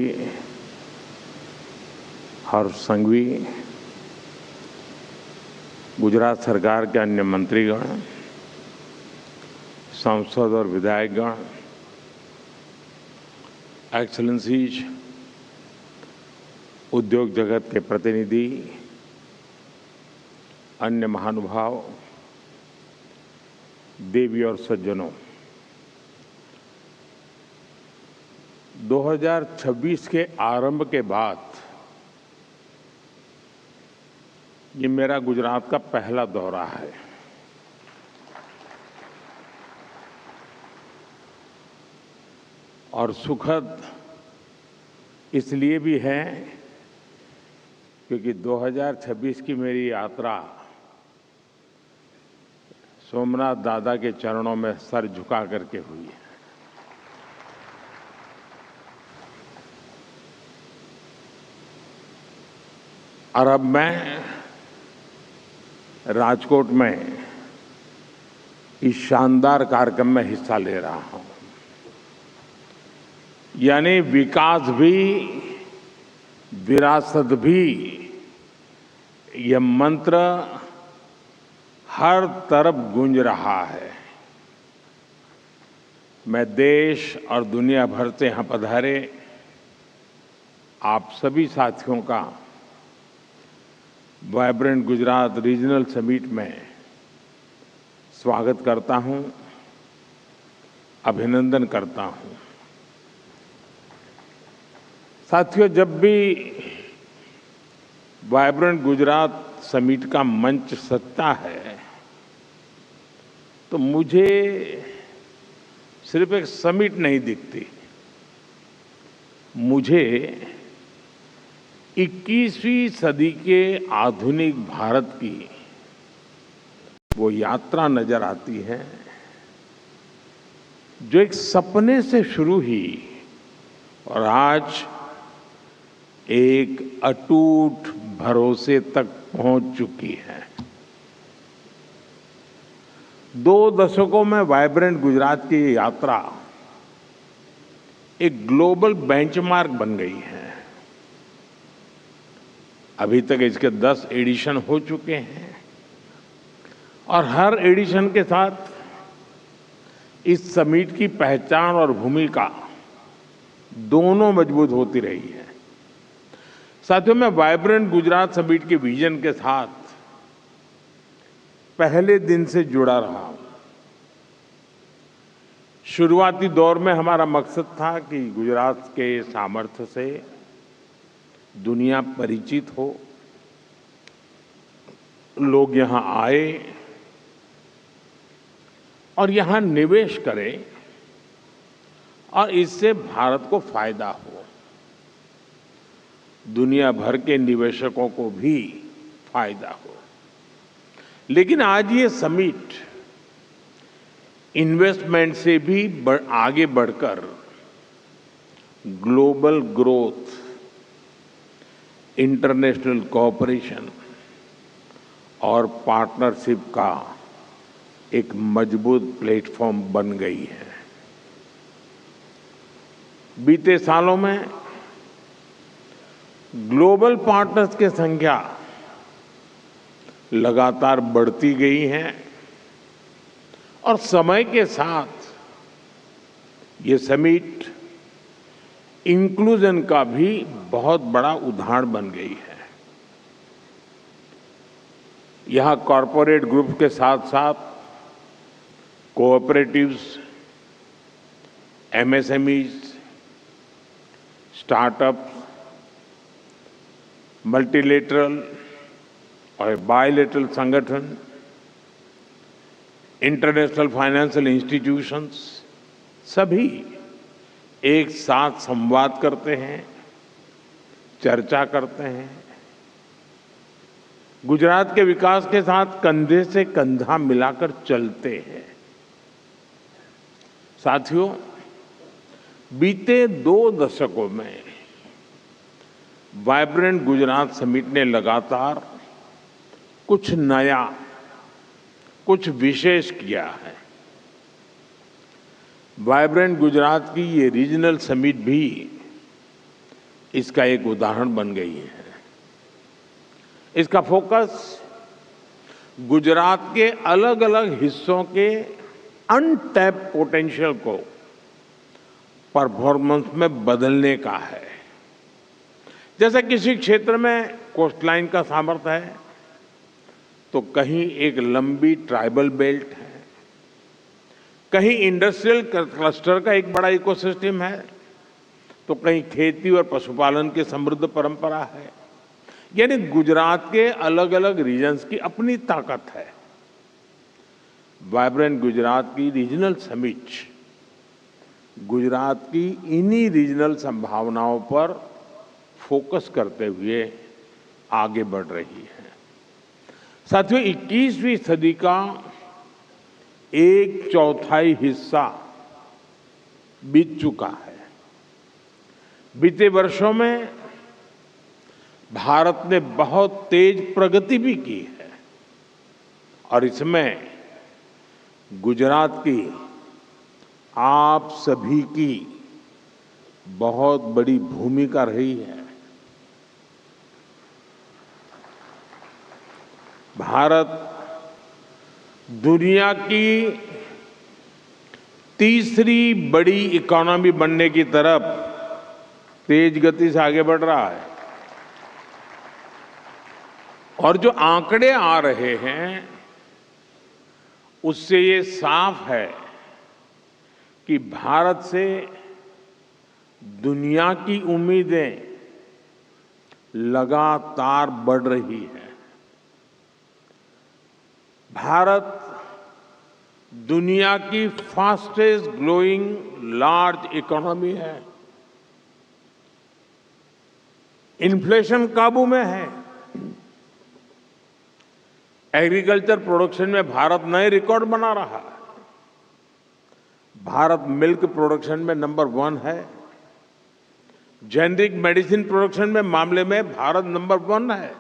हर्ष संघवी, गुजरात सरकार के अन्य मंत्रीगण, सांसद और विधायकगण, एक्सेलेंसीज, उद्योग जगत के प्रतिनिधि, अन्य महानुभाव, देवी और सज्जनों, 2026 के आरंभ के बाद ये मेरा गुजरात का पहला दौरा है। और सुखद इसलिए भी है क्योंकि 2026 की मेरी यात्रा सोमनाथ दादा के चरणों में सर झुका करके हुई है। और अब मैं राजकोट में इस शानदार कार्यक्रम में हिस्सा ले रहा हूं। यानी विकास भी, विरासत भी, यह मंत्र हर तरफ गूंज रहा है। मैं देश और दुनिया भर से यहां पधारे आप सभी साथियों का वाइब्रेंट गुजरात रीजनल समिट में स्वागत करता हूं, अभिनंदन करता हूं। साथियों, जब भी वाइब्रेंट गुजरात समिट का मंच सजता है तो मुझे सिर्फ एक समिट नहीं दिखती, मुझे 21वीं सदी के आधुनिक भारत की वो यात्रा नजर आती है जो एक सपने से शुरू हुई और आज एक अटूट भरोसे तक पहुंच चुकी है। 2 दशकों में वाइब्रेंट गुजरात की ये यात्रा एक ग्लोबल बेंचमार्क बन गई है। अभी तक इसके 10 एडिशन हो चुके हैं और हर एडिशन के साथ इस समिट की पहचान और भूमिका दोनों मजबूत होती रही है। साथियों, मैं वाइब्रेंट गुजरात समिट के विजन के साथ पहले दिन से जुड़ा रहा हूं। शुरुआती दौर में हमारा मकसद था कि गुजरात के सामर्थ्य से दुनिया परिचित हो, लोग यहां आए और यहां निवेश करें और इससे भारत को फायदा हो, दुनिया भर के निवेशकों को भी फायदा हो। लेकिन आज ये समिट इन्वेस्टमेंट से भी आगे बढ़कर ग्लोबल ग्रोथ, इंटरनेशनल कोऑपरेशन और पार्टनरशिप का एक मजबूत प्लेटफॉर्म बन गई है। बीते सालों में ग्लोबल पार्टनर्स की संख्या लगातार बढ़ती गई है और समय के साथ ये समिट इंक्लूजन का भी बहुत बड़ा उदाहरण बन गई है। यहां कॉरपोरेट ग्रुप के साथ साथ कोऑपरेटिव्स, एमएसएमईज, स्टार्टअप्स, मल्टीलेटरल और बायलेटरल संगठन, इंटरनेशनल फाइनेंशियल इंस्टीट्यूशंस सभी एक साथ संवाद करते हैं, चर्चा करते हैं, गुजरात के विकास के साथ कंधे से कंधा मिलाकर चलते हैं। साथियों, बीते 2 दशकों में वाइब्रेंट गुजरात समिट ने लगातार कुछ नया, कुछ विशेष किया है। वाइब्रेंट गुजरात की ये रीजनल समिट भी इसका एक उदाहरण बन गई है। इसका फोकस गुजरात के अलग अलग हिस्सों के अनटैप पोटेंशियल को परफॉर्मेंस में बदलने का है। जैसे किसी क्षेत्र में कोस्टलाइन का सामर्थ्य है, तो कहीं एक लंबी ट्राइबल बेल्ट है, कहीं इंडस्ट्रियल क्लस्टर का एक बड़ा इकोसिस्टम है, तो कहीं खेती और पशुपालन की समृद्ध परंपरा है। यानी गुजरात के अलग अलग रीजन्स की अपनी ताकत है। वाइब्रेंट गुजरात की रीजनल समिट गुजरात की इन्हीं रीजनल संभावनाओं पर फोकस करते हुए आगे बढ़ रही है। साथियों, 21वीं सदी का 1/4 हिस्सा बीत चुका है। बीते वर्षों में भारत ने बहुत तेज प्रगति भी की है और इसमें गुजरात की आप सभी की बहुत बड़ी भूमिका रही है। भारत दुनिया की तीसरी बड़ी इकोनॉमी बनने की तरफ तेज गति से आगे बढ़ रहा है और जो आंकड़े आ रहे हैं उससे ये साफ है कि भारत से दुनिया की उम्मीदें लगातार बढ़ रही है। भारत दुनिया की फास्टेस्ट ग्रोइंग लार्ज इकोनॉमी है। इन्फ्लेशन काबू में है। एग्रीकल्चर प्रोडक्शन में भारत नए रिकॉर्ड बना रहा है। भारत मिल्क प्रोडक्शन में नंबर 1 है। जेनरिक मेडिसिन प्रोडक्शन में मामले में भारत नंबर 1 है।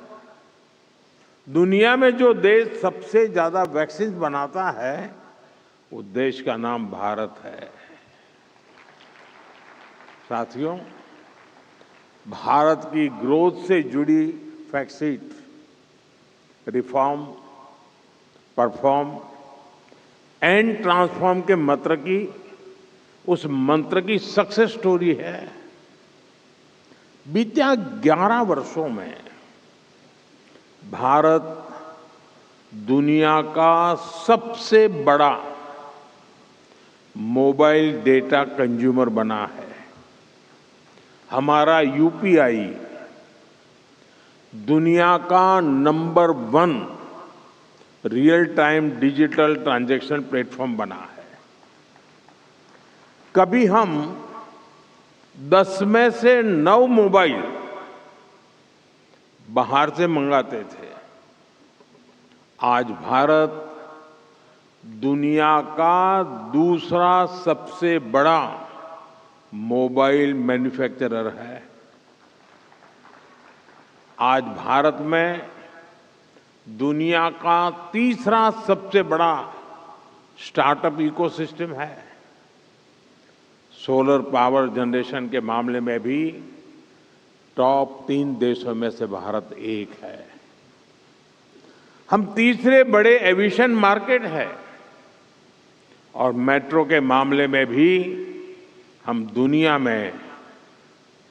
दुनिया में जो देश सबसे ज्यादा वैक्सीन बनाता है वो देश का नाम भारत है। साथियों, भारत की ग्रोथ से जुड़ी fact, reform, perform and transform के मंत्र की उस मंत्र की सक्सेस स्टोरी है। बीते 11 वर्षों में भारत दुनिया का सबसे बड़ा मोबाइल डेटा कंज्यूमर बना है। हमारा यूपीआई दुनिया का number 1 real time digital transaction platform बना है। कभी हम 10 में से 9 मोबाइल बाहर से मंगाते थे। आज भारत दुनिया का दूसरा सबसे बड़ा मोबाइल मैन्युफैक्चरर है। आज भारत में दुनिया का तीसरा सबसे बड़ा स्टार्टअप इकोसिस्टम है। सोलर पावर जनरेशन के मामले में भी टॉप 3 देशों में से भारत एक है। हम तीसरे बड़े एविएशन मार्केट है और मेट्रो के मामले में भी हम दुनिया में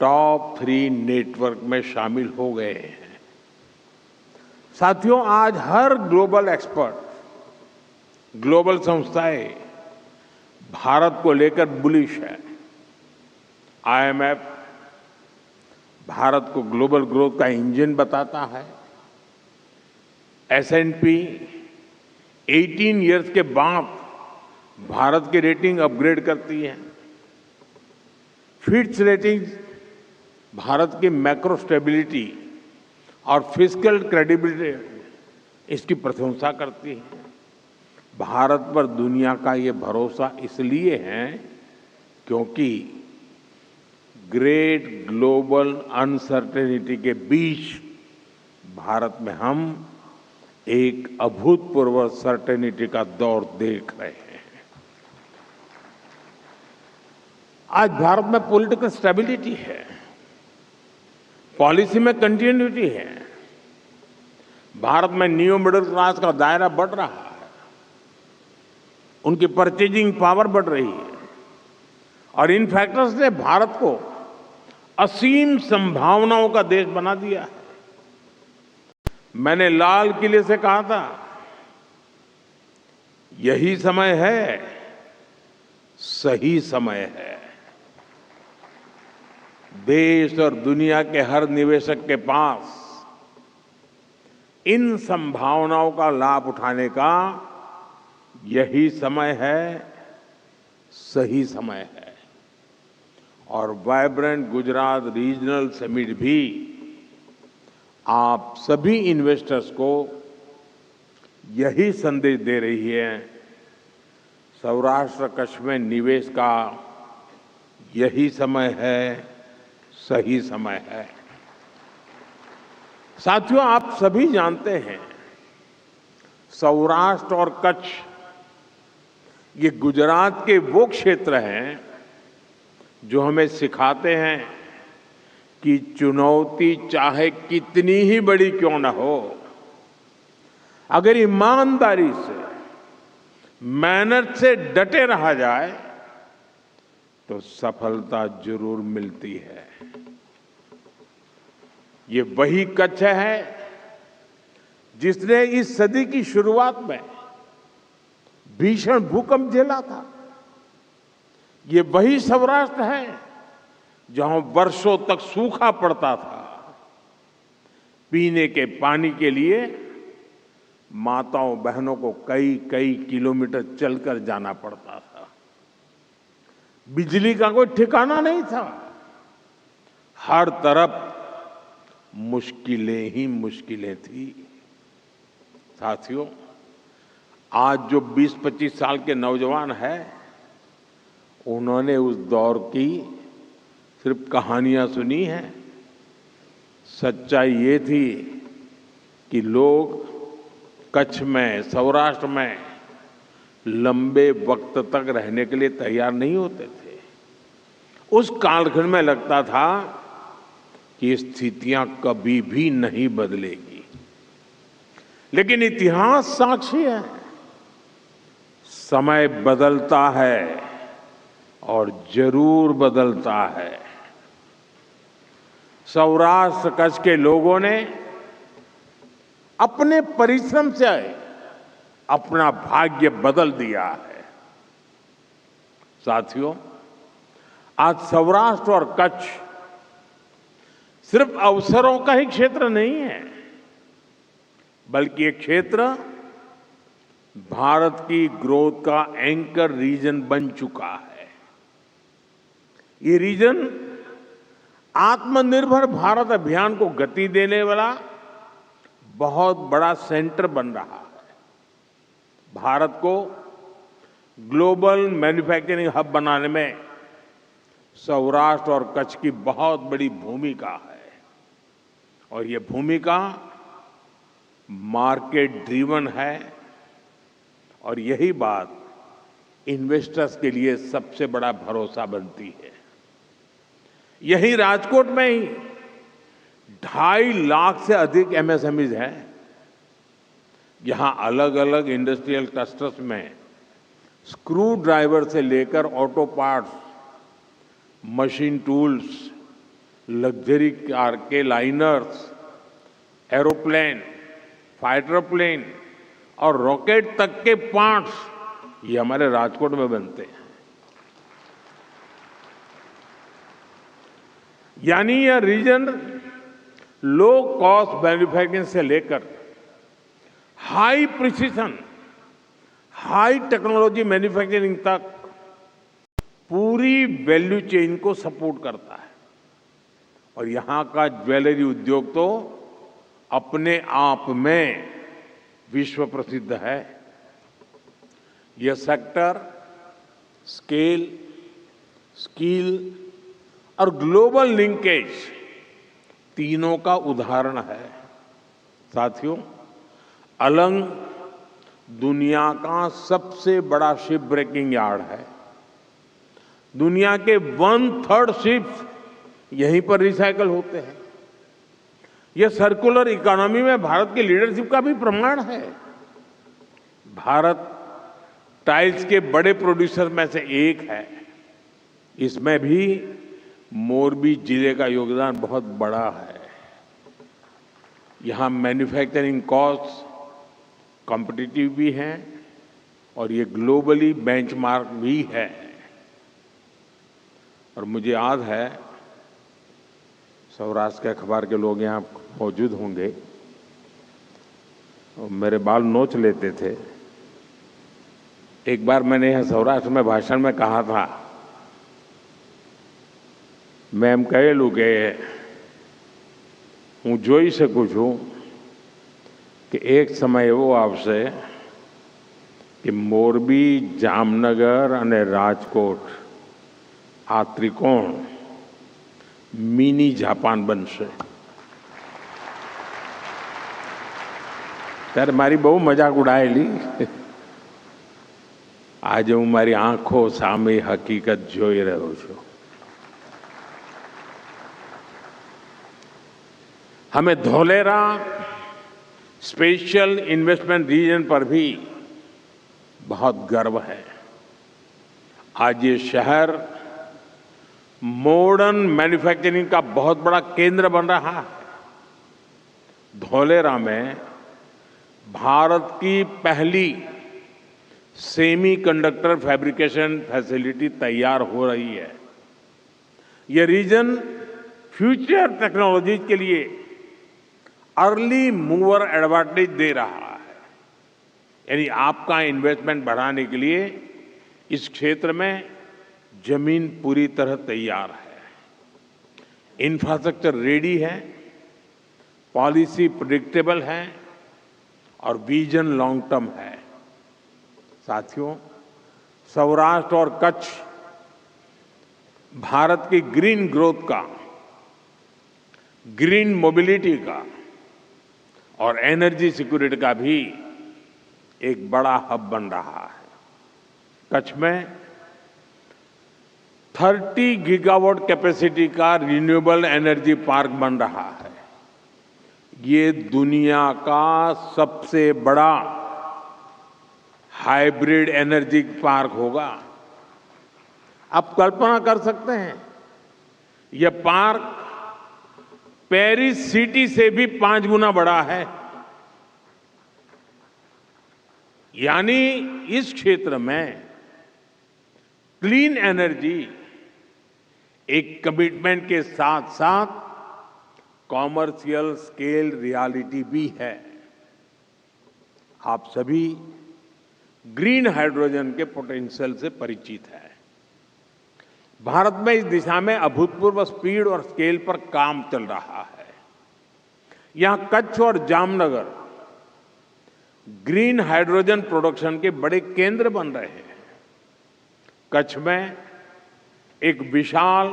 टॉप 3 नेटवर्क में शामिल हो गए हैं। साथियों, आज हर ग्लोबल एक्सपर्ट, ग्लोबल संस्थाएं भारत को लेकर बुलिश है। आईएमएफ भारत को ग्लोबल ग्रोथ का इंजन बताता है। एसएनपी 18 इयर्स के बाद भारत की रेटिंग अपग्रेड करती है। फिच रेटिंग भारत की मैक्रो स्टेबिलिटी और फिस्कल क्रेडिबिलिटी इसकी प्रशंसा करती है। भारत पर दुनिया का ये भरोसा इसलिए है क्योंकि ग्रेट ग्लोबल अनसर्टेनिटी के बीच भारत में हम एक अभूतपूर्व सर्टेनिटी का दौर देख रहे हैं। आज भारत में पॉलिटिकल स्टेबिलिटी है, पॉलिसी में कंटिन्यूटी है, भारत में न्यू मिडिल क्लास का दायरा बढ़ रहा है, उनकी परचेजिंग पावर बढ़ रही है और इन फैक्टर्स ने भारत को असीम संभावनाओं का देश बना दिया है। मैंने लाल किले से कहा था, यही समय है, सही समय है। देश और दुनिया के हर निवेशक के पास इन संभावनाओं का लाभ उठाने का यही समय है, सही समय है। और वाइब्रेंट गुजरात रीजनल समिट भी आप सभी इन्वेस्टर्स को यही संदेश दे रही है। सौराष्ट्र कच्छ में निवेश का यही समय है, सही समय है। साथियों, आप सभी जानते हैं, सौराष्ट्र और कच्छ ये गुजरात के वो क्षेत्र हैं जो हमें सिखाते हैं कि चुनौती चाहे कितनी ही बड़ी क्यों न हो, अगर ईमानदारी से, मेहनत से डटे रहा जाए तो सफलता जरूर मिलती है। ये वही कच्छ है जिसने इस सदी की शुरुआत में भीषण भूकंप झेला था। ये वही सौराष्ट्र है जहां वर्षों तक सूखा पड़ता था। पीने के पानी के लिए माताओं बहनों को कई कई किलोमीटर चलकर जाना पड़ता था। बिजली का कोई ठिकाना नहीं था। हर तरफ मुश्किलें ही मुश्किलें थी। साथियों, आज जो 20-25 साल के नौजवान हैं, उन्होंने उस दौर की सिर्फ कहानियां सुनी हैं। सच्चाई ये थी कि लोग कच्छ में, सौराष्ट्र में लंबे वक्त तक रहने के लिए तैयार नहीं होते थे। उस कालखंड में लगता था कि स्थितियां कभी भी नहीं बदलेगी, लेकिन इतिहास साक्षी है, समय बदलता है और जरूर बदलता है। सौराष्ट्र कच्छ के लोगों ने अपने परिश्रम से अपना भाग्य बदल दिया है। साथियों, आज सौराष्ट्र और कच्छ सिर्फ अवसरों का ही क्षेत्र नहीं है, बल्कि एक क्षेत्र भारत की ग्रोथ का एंकर रीजन बन चुका है। ये रीजन आत्मनिर्भर भारत अभियान को गति देने वाला बहुत बड़ा सेंटर बन रहा है। भारत को ग्लोबल मैन्युफैक्चरिंग हब बनाने में सौराष्ट्र और कच्छ की बहुत बड़ी भूमिका है और ये भूमिका मार्केट ड्रिवन है और यही बात इन्वेस्टर्स के लिए सबसे बड़ा भरोसा बनती है। यही राजकोट में ही 2.5 लाख से अधिक एमएसएमईज हैं। यहां अलग अलग इंडस्ट्रियल क्लस्टर्स में स्क्रू ड्राइवर से लेकर auto parts, machine tools, luxury car के लाइनर्स, एरोप्लेन, फाइटर प्लेन और रॉकेट तक के पार्ट्स ये हमारे राजकोट में बनते हैं। यानी यह रीजन लो कॉस्ट मैन्युफैक्चरिंग से लेकर high precision, high technology manufacturing तक पूरी वैल्यू चेन को सपोर्ट करता है। और यहां का ज्वेलरी उद्योग तो अपने आप में विश्व प्रसिद्ध है। यह सेक्टर स्केल, स्किल और ग्लोबल लिंकेज तीनों का उदाहरण है। साथियों, अलंग दुनिया का सबसे बड़ा शिप ब्रेकिंग यार्ड है। दुनिया के 1/3 शिप्स यहीं पर रिसाइकल होते हैं। यह सर्कुलर इकोनॉमी में भारत की लीडरशिप का भी प्रमाण है। भारत टाइल्स के बड़े प्रोड्यूसर में से एक है। इसमें भी मोरबी जिले का योगदान बहुत बड़ा है। यहाँ मैन्युफैक्चरिंग कॉस्ट कॉम्पिटिटिव भी है और ये ग्लोबली बेंचमार्क भी है। और मुझे याद है, सौराष्ट्र के अखबार के लोग यहाँ मौजूद होंगे और मेरे बाल नोच लेते थे। एक बार मैंने यहाँ सौराष्ट्र में भाषण में कहा था, मैं એમ કહેલું કે હું જોઈ શકું છું કે એક સમય એવો આવશે કે મોરબી, જામનગર અને રાજકોટ આ ત્રિકોણ મિની જાપાન બનશે। ત્યારે મારી બહુ મજાક ઉડાયેલી। આજે હું મારી આંખો સામે હકીકત જોઈ રહ્યો છું। हमें धोलेरा स्पेशल इन्वेस्टमेंट रीजन पर भी बहुत गर्व है। आज ये शहर मॉडर्न मैन्युफैक्चरिंग का बहुत बड़ा केंद्र बन रहा है। धोलेरा में भारत की पहली सेमीकंडक्टर फैब्रिकेशन फैसिलिटी तैयार हो रही है। ये रीजन फ्यूचर टेक्नोलॉजी के लिए अर्ली मूवर एडवांटेज दे रहा है। यानी आपका इन्वेस्टमेंट बढ़ाने के लिए इस क्षेत्र में जमीन पूरी तरह तैयार है, इंफ्रास्ट्रक्चर रेडी है, पॉलिसी प्रेडिक्टेबल है और विजन लॉन्ग टर्म है। साथियों, सौराष्ट्र और कच्छ भारत की ग्रीन ग्रोथ का, ग्रीन मोबिलिटी का और एनर्जी सिक्योरिटी का भी एक बड़ा हब बन रहा है। कच्छ में 30 गीगावाट कैपेसिटी का रिन्यूएबल एनर्जी पार्क बन रहा है। ये दुनिया का सबसे बड़ा हाइब्रिड एनर्जी पार्क होगा। आप कल्पना कर सकते हैं, यह पार्क पेरिस सिटी से भी 5 गुना बड़ा है। यानी इस क्षेत्र में क्लीन एनर्जी एक कमिटमेंट के साथ साथ कॉमर्शियल स्केल रियलिटी भी है। आप सभी ग्रीन हाइड्रोजन के पोटेंशियल से परिचित हैं। भारत में इस दिशा में अभूतपूर्व स्पीड और स्केल पर काम चल रहा है। यहां कच्छ और जामनगर ग्रीन हाइड्रोजन प्रोडक्शन के बड़े केंद्र बन रहे हैं। कच्छ में एक विशाल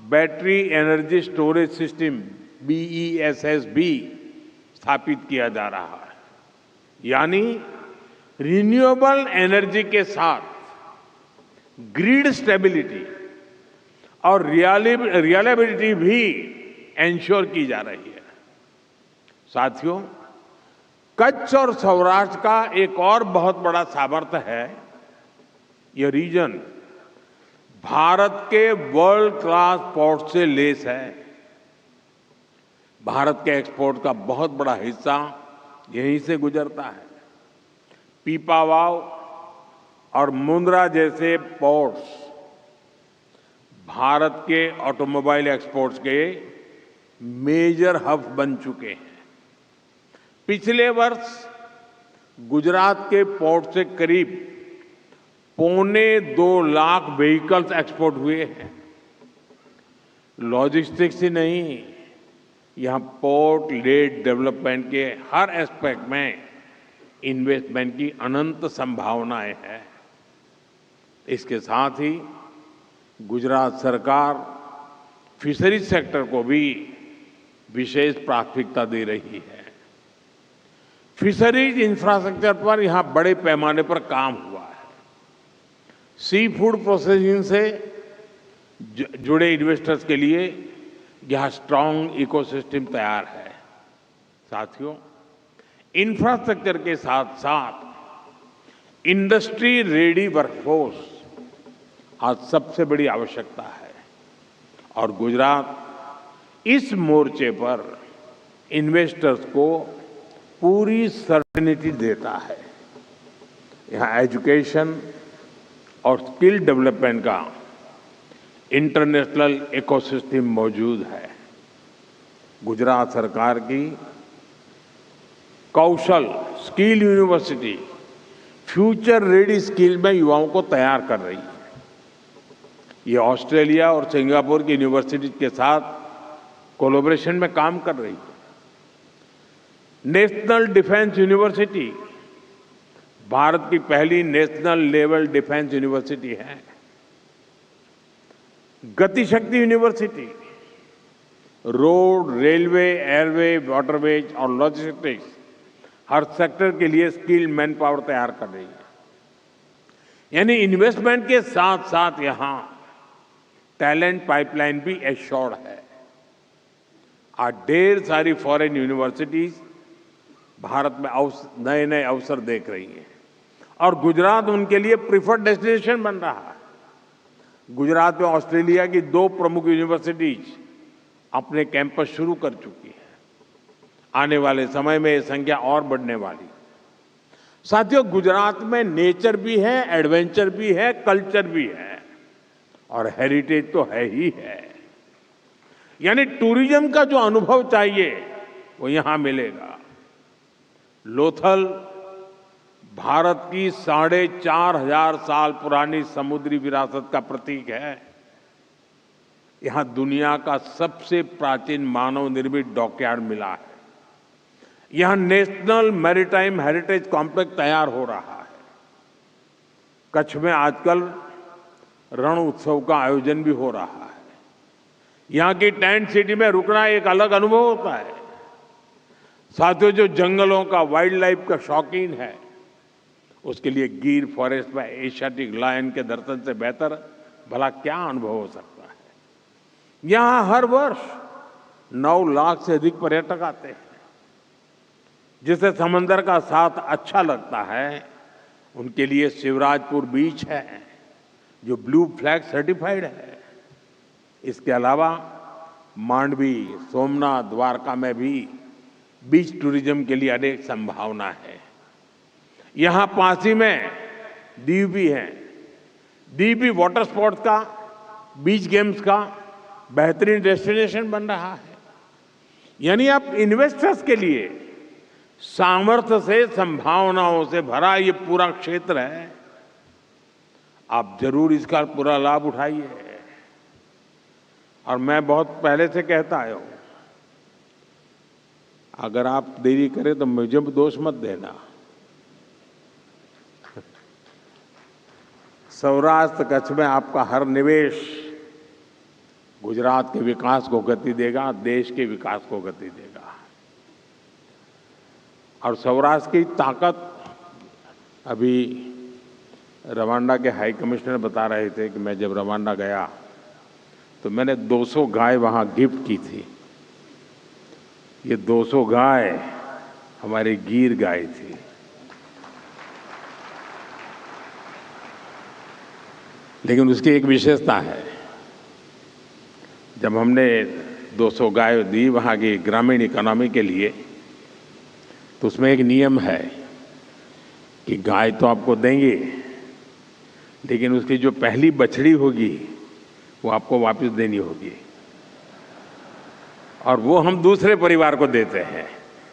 battery energy storage system BESS भी स्थापित किया जा रहा है। यानी रिन्यूएबल एनर्जी के साथ ग्रिड स्टेबिलिटी और रिलायबिलिटी भी एंश्योर की जा रही है। साथियों, कच्छ और सौराष्ट्र का एक और बहुत बड़ा सामर्थ्य है, यह रीजन भारत के वर्ल्ड क्लास पोर्ट से लेस है। भारत के एक्सपोर्ट का बहुत बड़ा हिस्सा यहीं से गुजरता है। पीपावाव और मुंद्रा जैसे पोर्ट्स भारत के ऑटोमोबाइल एक्सपोर्ट्स के मेजर हब बन चुके हैं। पिछले वर्ष गुजरात के पोर्ट से करीब 2.25 लाख व्हीकल्स एक्सपोर्ट हुए हैं। लॉजिस्टिक्स ही नहीं, यहां पोर्ट लेड डेवलपमेंट के हर एस्पेक्ट में इन्वेस्टमेंट की अनंत संभावनाएं हैं। इसके साथ ही गुजरात सरकार फिशरीज सेक्टर को भी विशेष प्राथमिकता दे रही है। फिशरीज इंफ्रास्ट्रक्चर पर यहाँ बड़े पैमाने पर काम हुआ है। सी फूड प्रोसेसिंग से जुड़े इन्वेस्टर्स के लिए यहाँ स्ट्रांग इकोसिस्टम तैयार है। साथियों, इंफ्रास्ट्रक्चर के साथ साथ इंडस्ट्री रेडी वर्कफोर्स आज सबसे बड़ी आवश्यकता है और गुजरात इस मोर्चे पर इन्वेस्टर्स को पूरी सर्टेनिटी देता है। यहाँ एजुकेशन और स्किल डेवलपमेंट का इंटरनेशनल इकोसिस्टम मौजूद है। गुजरात सरकार की कौशल skill university future ready skill में युवाओं को तैयार कर रही है। ये ऑस्ट्रेलिया और सिंगापुर की यूनिवर्सिटी के साथ कोलैबोरेशन में काम कर रही है। नेशनल डिफेंस यूनिवर्सिटी भारत की पहली नेशनल लेवल डिफेंस यूनिवर्सिटी है। Gatishakti university road, railway, airway, waterways और लॉजिस्टिक्स हर सेक्टर के लिए स्किल मैन पावर तैयार कर रही है। यानी इन्वेस्टमेंट के साथ साथ यहां टैलेंट पाइपलाइन भी एश्योर्ड है। आज ढेर सारी फॉरेन यूनिवर्सिटीज भारत में नए नए अवसर देख रही हैं और गुजरात उनके लिए प्रिफर्ड डेस्टिनेशन बन रहा है। गुजरात में ऑस्ट्रेलिया की 2 प्रमुख यूनिवर्सिटीज अपने कैंपस शुरू कर चुकी है। आने वाले समय में ये संख्या और बढ़ने वाली। साथियों, गुजरात में नेचर भी है, एडवेंचर भी है, कल्चर भी है और हेरिटेज तो है ही है। यानी टूरिज्म का जो अनुभव चाहिए वो यहां मिलेगा। लोथल भारत की 4,500 साल पुरानी समुद्री विरासत का प्रतीक है। यहां दुनिया का सबसे प्राचीन मानव निर्मित डॉकयार्ड मिला है। यहां नेशनल मैरीटाइम हेरिटेज कॉम्प्लेक्स तैयार हो रहा है। कच्छ में आजकल रण उत्सव का आयोजन भी हो रहा है। यहां की टेंट सिटी में रुकना एक अलग अनुभव होता है। साथियों, जो जंगलों का, वाइल्ड लाइफ का शौकीन है उसके लिए गिर फॉरेस्ट में एशियाटिक लायन के दर्शन से बेहतर भला क्या अनुभव हो सकता है। यहां हर वर्ष 9 लाख से अधिक पर्यटक आते हैं। जिसे समंदर का साथ अच्छा लगता है उनके लिए शिवराजपुर बीच है जो ब्लू फ्लैग सर्टिफाइड है। इसके अलावा मांडवी, सोमनाथ, द्वारका में भी बीच टूरिज्म के लिए अनेक संभावना है। यहां पासी में दीव भी है। दीव भी वाटर स्पोर्ट्स का, बीच गेम्स का बेहतरीन डेस्टिनेशन बन रहा है। यानी आप इन्वेस्टर्स के लिए सामर्थ्य से, संभावनाओं से भरा ये पूरा क्षेत्र है। आप जरूर इसका पूरा लाभ उठाइए। और मैं बहुत पहले से कहता आया हूं, अगर आप देरी करें तो मुझे दोष मत देना। सौराष्ट्र कच्छ में आपका हर निवेश गुजरात के विकास को गति देगा, देश के विकास को गति देगा। और सौराष्ट्र की ताकत, अभी रवांडा के हाई कमिश्नर बता रहे थे कि मैं जब रवांडा गया तो मैंने 200 गाय वहां गिफ्ट की थी। ये 200 गाय हमारी गिर गाय थी। लेकिन उसकी एक विशेषता है, जब हमने 200 गाय दी वहाँ की ग्रामीण इकोनॉमी के लिए, तो उसमें एक नियम है कि गाय तो आपको देंगे, लेकिन उसकी जो पहली बछड़ी होगी वो आपको वापस देनी होगी और वो हम दूसरे परिवार को देते हैं।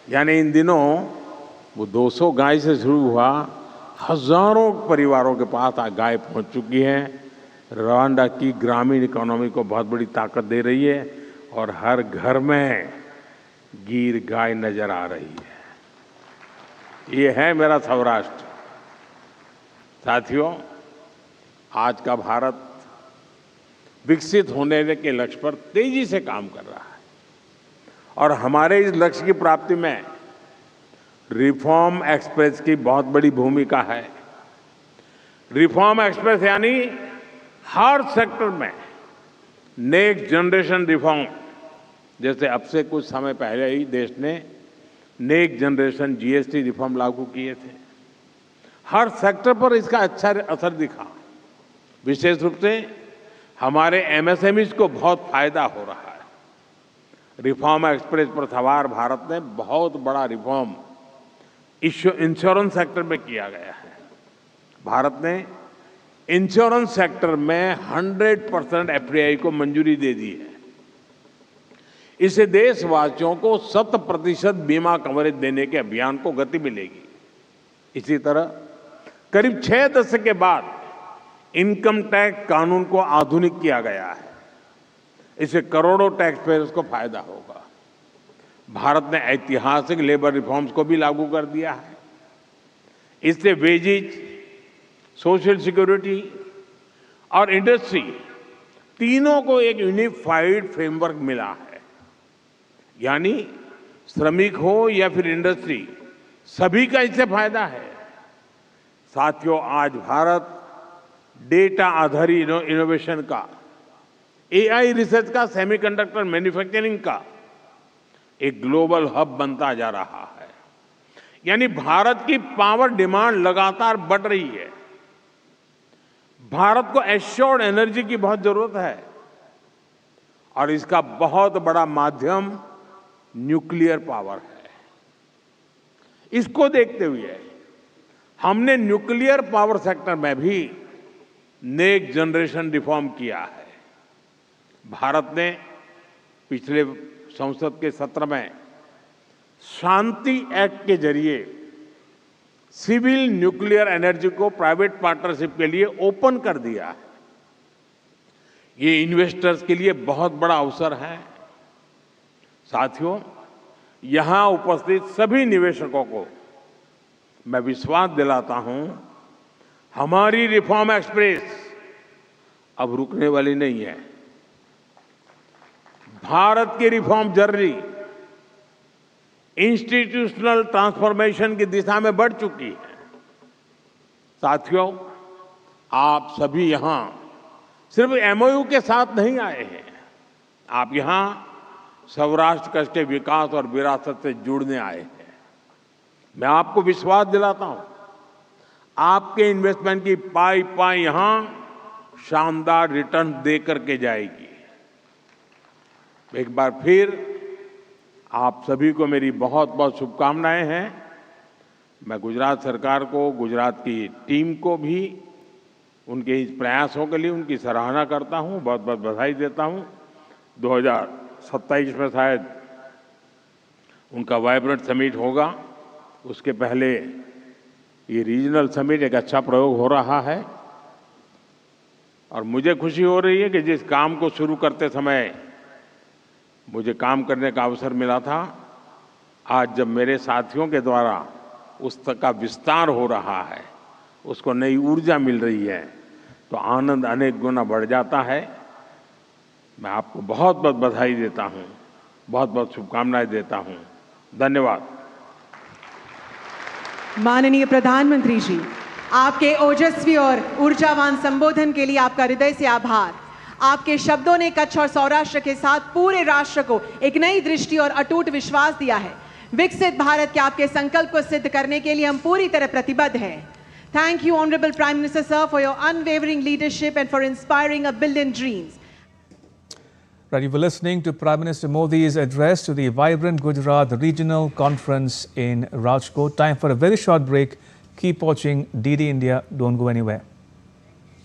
यानी इन दिनों वो 200 गाय से शुरू हुआ, हजारों परिवारों के पास गाय पहुंच चुकी है। रवांडा की ग्रामीण इकोनॉमी को बहुत बड़ी ताकत दे रही है और हर घर में गिर गाय नजर आ रही है। ये है मेरा सौराष्ट्र। साथियों, आज का भारत विकसित होने के लक्ष्य पर तेजी से काम कर रहा है और हमारे इस लक्ष्य की प्राप्ति में रिफॉर्म एक्सप्रेस की बहुत बड़ी भूमिका है। रिफॉर्म एक्सप्रेस यानी हर सेक्टर में नेक्स्ट जनरेशन रिफॉर्म, जैसे अब से कुछ समय पहले ही देश ने नेक्स्ट जनरेशन जीएसटी रिफॉर्म लागू किए थे। हर सेक्टर पर इसका अच्छा असर दिखा। विशेष रूप से हमारे एमएसएमईज को बहुत फायदा हो रहा है। रिफॉर्म एक्सप्रेस पर सवार भारत ने बहुत बड़ा रिफॉर्म इंश्योरेंस सेक्टर में किया गया है। भारत ने इंश्योरेंस सेक्टर में 100% एफडीआई को मंजूरी दे दी है। इससे देशवासियों को 100% बीमा कवरेज देने के अभियान को गति मिलेगी। इसी तरह करीब 6 दशक के बाद इनकम टैक्स कानून को आधुनिक किया गया है। इससे करोड़ों टैक्स पेयर्स को फायदा होगा। भारत ने ऐतिहासिक लेबर रिफॉर्म्स को भी लागू कर दिया है। इससे वेजेज, सोशल सिक्योरिटी और इंडस्ट्री तीनों को एक यूनिफाइड फ्रेमवर्क मिला है। यानी श्रमिक हो या फिर इंडस्ट्री, सभी का इससे फायदा है। साथियों, आज भारत डेटा आधारित इनोवेशन का, एआई रिसर्च का, सेमीकंडक्टर मैन्युफैक्चरिंग का एक ग्लोबल हब बनता जा रहा है। यानी भारत की पावर डिमांड लगातार बढ़ रही है। भारत को एश्योर्ड एनर्जी की बहुत जरूरत है और इसका बहुत बड़ा माध्यम न्यूक्लियर पावर है। इसको देखते हुए हमने न्यूक्लियर पावर सेक्टर में भी नेक्स्ट जनरेशन रिफॉर्म किया है। भारत ने पिछले संसद के सत्र में शांति एक्ट के जरिए सिविल न्यूक्लियर एनर्जी को प्राइवेट पार्टनरशिप के लिए ओपन कर दिया है। ये इन्वेस्टर्स के लिए बहुत बड़ा अवसर है। साथियों, यहां उपस्थित सभी निवेशकों को मैं विश्वास दिलाता हूं, हमारी रिफॉर्म एक्सप्रेस अब रुकने वाली नहीं है। भारत की रिफॉर्म जर्नी इंस्टीट्यूशनल ट्रांसफॉर्मेशन की दिशा में बढ़ चुकी है। साथियों, आप सभी यहां सिर्फ एमओयू के साथ नहीं आए हैं। आप यहां सौराष्ट्र कच्छ के विकास और विरासत से जुड़ने आए हैं। मैं आपको विश्वास दिलाता हूं, आपके इन्वेस्टमेंट की पाई पाई यहां शानदार रिटर्न दे करके जाएगी। एक बार फिर आप सभी को मेरी बहुत बहुत शुभकामनाएं हैं। मैं गुजरात सरकार को, गुजरात की टीम को भी उनके इस प्रयासों के लिए उनकी सराहना करता हूं, बहुत बहुत बधाई देता हूं। 2027 में शायद उनका वाइब्रेंट समिट होगा। उसके पहले ये रीजनल समिट एक अच्छा प्रयोग हो रहा है और मुझे खुशी हो रही है कि जिस काम को शुरू करते समय मुझे काम करने का अवसर मिला था, आज जब मेरे साथियों के द्वारा उस तक का विस्तार हो रहा है, उसको नई ऊर्जा मिल रही है, तो आनंद अनेक गुना बढ़ जाता है। मैं आपको बहुत बहुत बधाई देता हूं, बहुत बहुत शुभकामनाएं देता हूं। धन्यवाद। माननीय प्रधानमंत्री जी, आपके ओजस्वी और ऊर्जावान संबोधन के लिए आपका हृदय से आभार। आपके शब्दों ने कच्छ और सौराष्ट्र के साथ पूरे राष्ट्र को एक नई दृष्टि और अटूट विश्वास दिया है। विकसित भारत के आपके संकल्प को सिद्ध करने के लिए हम पूरी तरह प्रतिबद्ध हैं। Thank you, Honorable Prime Minister, sir, for your unwavering leadership and for inspiring a billion dreams. Right, you were listening to Prime Minister Modi's address to the Vibrant Gujarat Regional Conference in Rajkot. Time for a very short break. Keep watching DD India. Don't go anywhere.